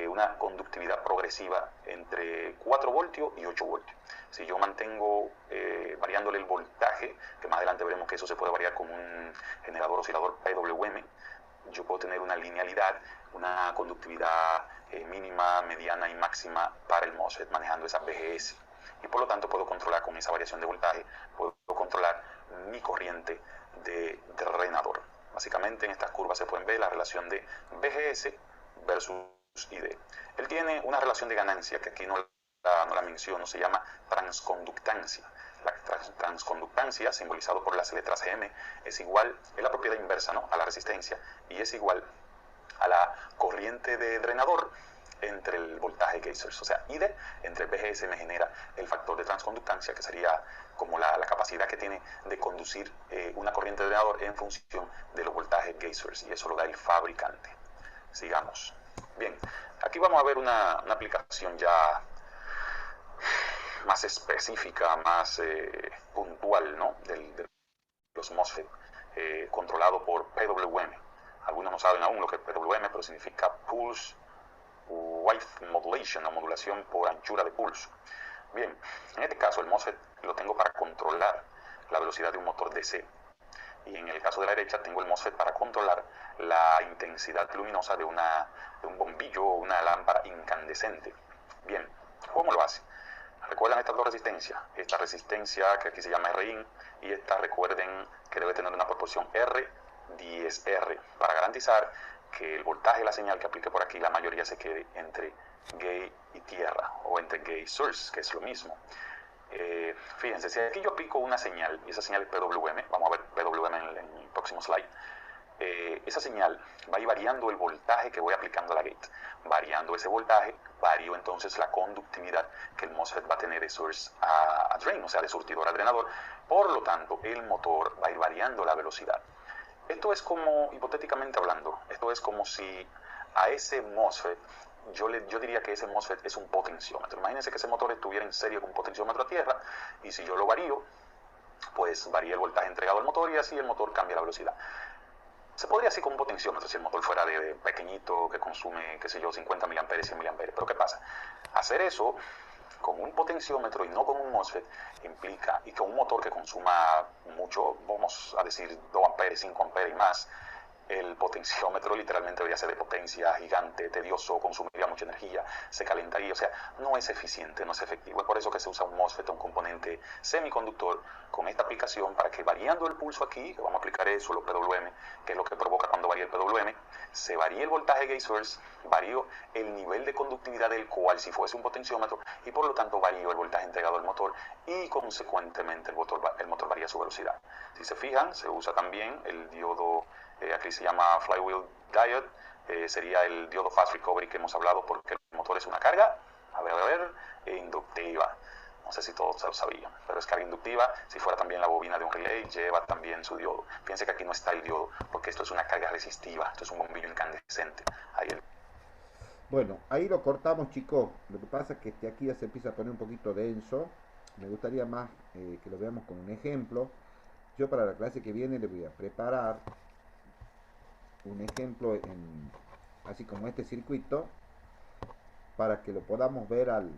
una conductividad progresiva entre 4 voltios y 8 voltios. Si yo mantengo variándole el voltaje, que más adelante veremos que eso se puede variar con un generador oscilador PWM, yo puedo tener una linealidad, una conductividad mínima, mediana y máxima para el MOSFET, manejando esa BGS. Y por lo tanto puedo controlar con esa variación de voltaje, puedo controlar mi corriente de drenador. Básicamente en estas curvas se pueden ver la relación de BGS versus ID. Él tiene una relación de ganancia que aquí no la menciono, se llama transconductancia. La transconductancia, simbolizado por las letras M, es igual, es la propiedad inversa, ¿no?, a la resistencia, y es igual a la corriente de drenador entre el voltaje gate source. O sea, ID entre el VGS me genera el factor de transconductancia, que sería como la capacidad que tiene de conducir una corriente de drenador en función de los voltajes gate source, y eso lo da el fabricante. Sigamos. Bien, aquí vamos a ver una aplicación ya más específica, más puntual, ¿no?, de los MOSFET, controlado por PWM. Algunos no saben aún lo que es PWM, pero significa Pulse Width Modulation, o modulación por anchura de pulso. Bien, en este caso el MOSFET lo tengo para controlar la velocidad de un motor DC, y en el caso de la derecha tengo el MOSFET para controlar la intensidad luminosa de un bombillo o una lámpara incandescente. Bien, ¿cómo lo hace? Recuerdan estas dos resistencias, esta resistencia que aquí se llama Rin, y esta, recuerden que debe tener una proporción R10R, para garantizar que el voltaje de la señal que aplique por aquí, la mayoría se quede entre gate y tierra, o entre gate source, que es lo mismo. Fíjense, si aquí yo aplico una señal, y esa señal es PWM, vamos a ver PWM en el próximo slide, esa señal va a ir variando el voltaje que voy aplicando a la gate. Variando ese voltaje, varío entonces la conductividad que el MOSFET va a tener de source a drain, o sea, de surtidor a drenador. Por lo tanto, el motor va a ir variando la velocidad. Esto es como, hipotéticamente hablando, esto es como si a ese MOSFET, yo diría que ese MOSFET es un potenciómetro. Imagínense que ese motor estuviera en serie con un potenciómetro a tierra, y si yo lo varío, pues varía el voltaje entregado al motor, y así el motor cambia la velocidad. Se podría así con un potenciómetro si el motor fuera de pequeñito, que consume, qué sé yo, 50 mA, 100 mA. Pero ¿qué pasa? Hacer eso con un potenciómetro y no con un MOSFET implica, y con un motor que consuma mucho, vamos a decir 2 amperes, 5 amperes y más, el potenciómetro literalmente debería ser de potencia gigante, tedioso, consumiría mucha energía, se calentaría, o sea, no es eficiente, no es efectivo. Es por eso que se usa un MOSFET, un componente semiconductor, con esta aplicación, para que variando el pulso aquí, que vamos a aplicar eso, los PWM, que es lo que provoca cuando varía el PWM, se varíe el voltaje gate source, varío el nivel de conductividad del cual si fuese un potenciómetro, y por lo tanto varío el voltaje entregado al motor, y consecuentemente el motor varía su velocidad. Si se fijan, se usa también el diodo, aquí se llama Flywheel Diode, sería el diodo Fast Recovery que hemos hablado, porque el motor es una carga, inductiva. No sé si todos lo sabían, pero es carga inductiva. Si fuera también la bobina de un relay, lleva también su diodo. Fíjense que aquí no está el diodo, porque esto es una carga resistiva, esto es un bombillo incandescente. Bueno, ahí lo cortamos, chicos. Lo que pasa es que aquí ya se empieza a poner un poquito denso. Me gustaría más que lo veamos con un ejemplo. Yo para la clase que viene le voy a preparar un ejemplo así como este circuito, para que lo podamos ver al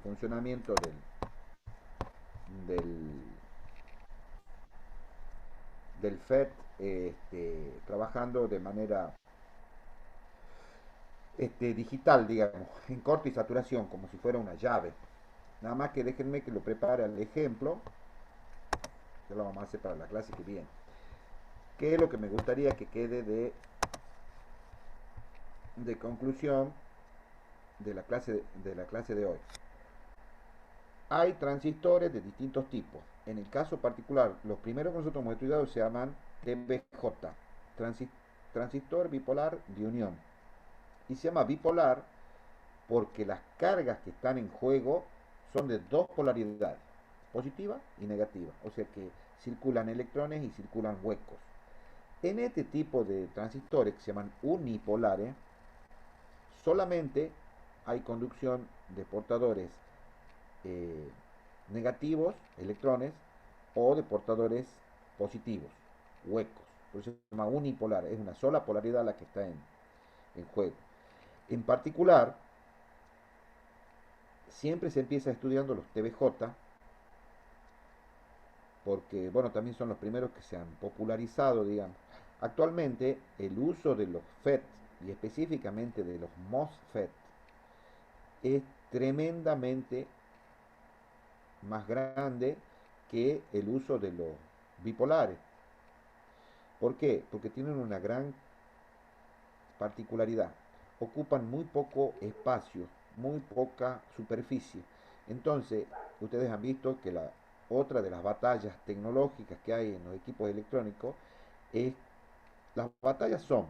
funcionamiento del FET, trabajando de manera digital, digamos, en corte y saturación, como si fuera una llave. Nada más que déjenme que lo prepare al ejemplo, que lo vamos a hacer para la clase que viene. ¿Qué es lo que me gustaría que quede de conclusión de la clase de hoy? Hay transistores de distintos tipos. En el caso particular, los primeros que nosotros hemos estudiado se llaman TBJ, transistor bipolar de unión. Y se llama bipolar porque las cargas que están en juego son de dos polaridades, positiva y negativa. O sea que circulan electrones y circulan huecos. En este tipo de transistores que se llaman unipolares, solamente hay conducción de portadores negativos, electrones, o de portadores positivos, huecos. Por eso se llama unipolar, es una sola polaridad la que está en juego. En particular, siempre se empieza estudiando los TBJ, porque, bueno, también son los primeros que se han popularizado, digamos. Actualmente, el uso de los FET, y específicamente de los MOSFET, es tremendamente más grande que el uso de los bipolares. ¿Por qué? Porque tienen una gran particularidad. Ocupan muy poco espacio, muy poca superficie. Entonces, ustedes han visto que la otra de las batallas tecnológicas que hay en los equipos electrónicos es, las batallas son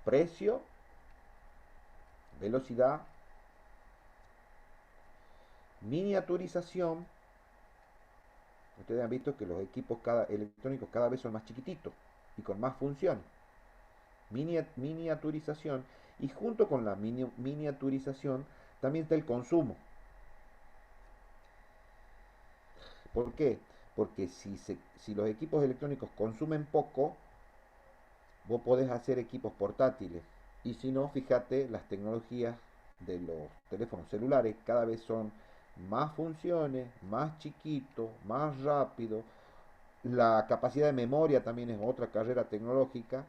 precio, velocidad, miniaturización. Ustedes han visto que los equipos electrónicos cada vez son más chiquititos y con más funciones. Miniaturización, y junto con la miniaturización también está el consumo. ¿Por qué? Porque si los equipos electrónicos consumen poco, vos podés hacer equipos portátiles. Y si no, fíjate, las tecnologías de los teléfonos celulares cada vez son más funciones, más chiquito, más rápido. La capacidad de memoria también es otra carrera tecnológica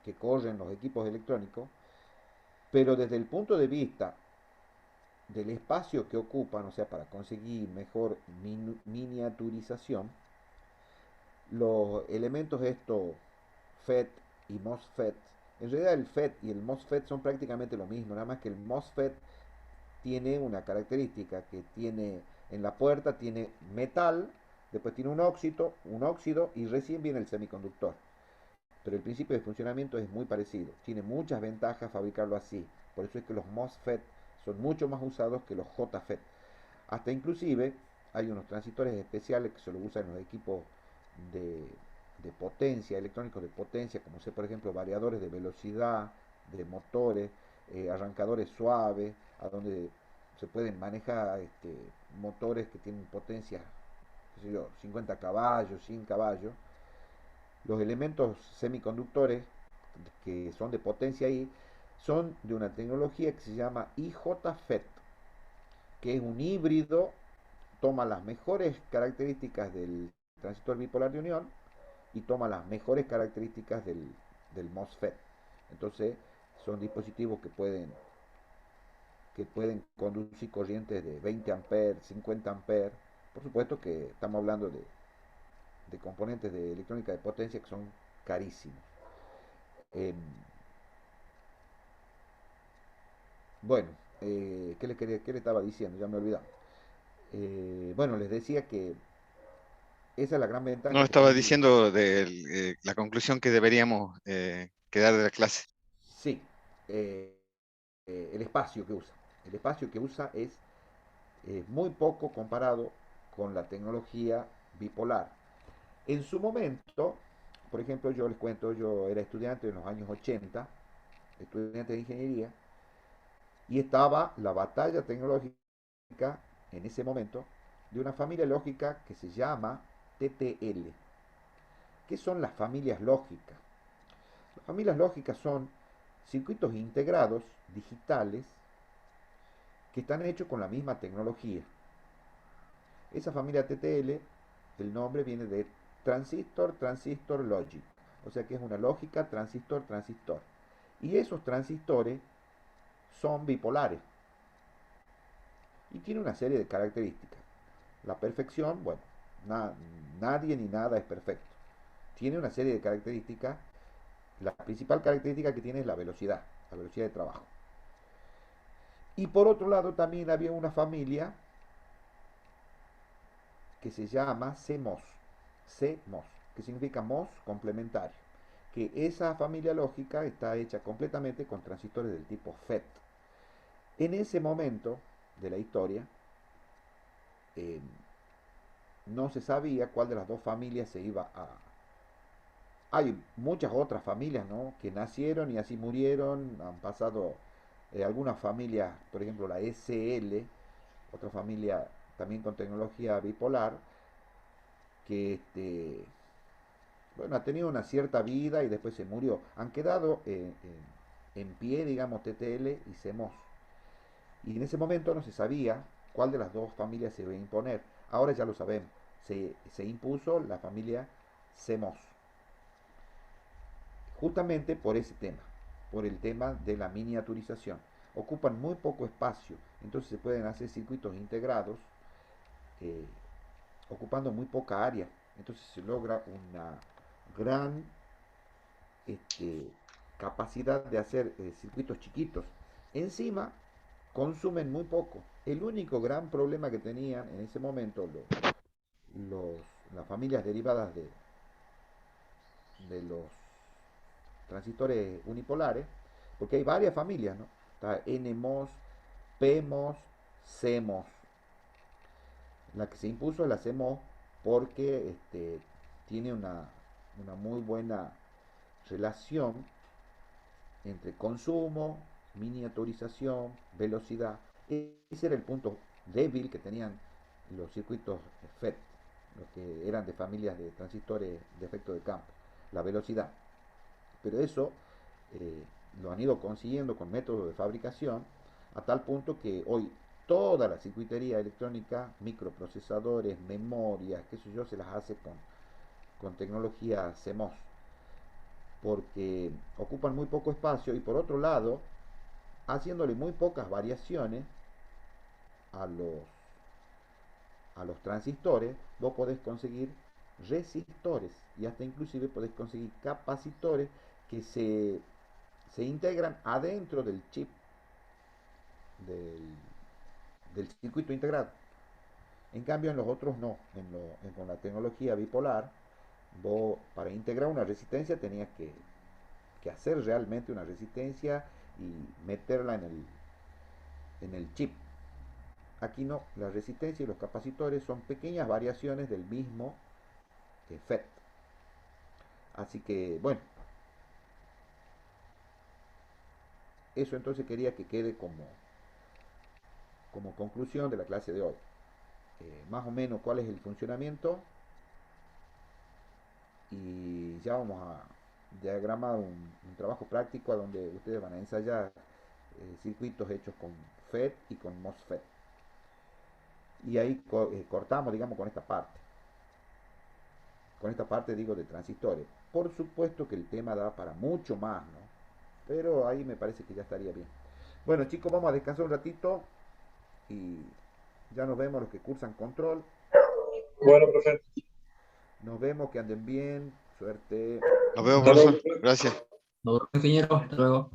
que corren los equipos electrónicos. Pero desde el punto de vista del espacio que ocupan, o sea, para conseguir mejor miniaturización, los elementos estos FET y MOSFET, en realidad el FET y el MOSFET son prácticamente lo mismo, nada más que el MOSFET tiene una característica que tiene en la puerta, tiene metal, después tiene un óxido y recién viene el semiconductor. Pero el principio de funcionamiento es muy parecido. Tiene muchas ventajas fabricarlo así. Por eso es que los MOSFET son mucho más usados que los JFET. Hasta inclusive hay unos transistores especiales que se lo usan en los equipos de, de potencia, electrónicos de potencia, como sé por ejemplo variadores de velocidad, de motores, arrancadores suaves, a donde se pueden manejar motores que tienen potencia, qué sé yo, 50 caballos, 100 caballos. Los elementos semiconductores que son de potencia ahí son de una tecnología que se llama IJFET, que es un híbrido, toma las mejores características del transistor bipolar de unión y toma las mejores características del MOSFET. Entonces son dispositivos que pueden conducir corrientes de 20 amperes, 50 amperes. Por supuesto que estamos hablando de componentes de electrónica de potencia que son carísimos. Eh, bueno, qué le estaba diciendo? Ya me he olvidado. Bueno, les decía que esa es la gran ventaja No, que estaba tienen. diciendo de la conclusión que deberíamos quedar de la clase. Sí, eh, el espacio que usa. El espacio que usa es muy poco comparado con la tecnología bipolar. En su momento, por ejemplo, yo les cuento, yo era estudiante en los años 80, estudiante de ingeniería, y estaba la batalla tecnológica en ese momento de una familia lógica que se llama TTL. ¿Qué son las familias lógicas? Las familias lógicas son circuitos integrados digitales que están hechos con la misma tecnología. Esa familia TTL, el nombre viene de transistor, transistor, logic. O sea que es una lógica transistor, transistor. Y esos transistores son bipolares. y tiene una serie de características. La perfección, bueno, nadie ni nada es perfecto. Tiene una serie de características. La principal característica que tiene es la velocidad de trabajo. Y por otro lado también había una familia que se llama CMOS, CMOS, que significa MOS complementario, que esa familia lógica está hecha completamente con transistores del tipo FET. En ese momento de la historia, no se sabía cuál de las dos familias se iba a... Hay muchas otras familias, ¿no?, que nacieron y así murieron, han pasado algunas familias, por ejemplo la SL, otra familia también con tecnología bipolar, que bueno, ha tenido una cierta vida y después se murió. Han quedado en pie, digamos, TTL y CMOS. Y en ese momento no se sabía cuál de las dos familias se iba a imponer. Ahora ya lo sabemos. Se impuso la familia CMOS. Justamente por ese tema, por el tema de la miniaturización. Ocupan muy poco espacio, entonces se pueden hacer circuitos integrados eh, ocupando muy poca área. Entonces se logra una gran capacidad de hacer circuitos chiquitos. Encima, consumen muy poco. El único gran problema que tenían en ese momento las familias derivadas de los transistores unipolares, porque hay varias familias, ¿no? Está NMOS, PMOS, CMOS. La que se impuso es la CMOS porque tiene una muy buena relación entre consumo, miniaturización, velocidad. Ese era el punto débil que tenían los circuitos FET, los que eran de familias de transistores de efecto de campo, la velocidad. Pero eso lo han ido consiguiendo con métodos de fabricación a tal punto que hoy toda la circuitería electrónica, microprocesadores, memorias, qué sé yo, se las hace con tecnología CMOS, porque ocupan muy poco espacio y por otro lado, haciéndole muy pocas variaciones a los transistores, vos podés conseguir resistores y hasta inclusive podés conseguir capacitores que se integran adentro del chip del, del circuito integrado. En cambio en los otros no, con la tecnología bipolar, vos para integrar una resistencia tenías que hacer realmente una resistencia y meterla en el chip. Aquí no, la resistencia y los capacitores son pequeñas variaciones del mismo FET. Así que, bueno, eso entonces quería que quede como conclusión de la clase de hoy. Más o menos cuál es el funcionamiento y ya vamos a diagramar un trabajo práctico donde ustedes van a ensayar circuitos hechos con FET y con MOSFET. Y ahí cortamos, digamos, con esta parte. Con esta parte, digo, de transistores. Por supuesto que el tema da para mucho más, ¿no? Pero ahí me parece que ya estaría bien. Bueno, chicos, vamos a descansar un ratito y ya nos vemos los que cursan control. Bueno, profe. Nos vemos, que anden bien. Suerte. Nos vemos, Hasta luego, profesor. profe. Gracias. Nos vemos, ingeniero. Hasta luego.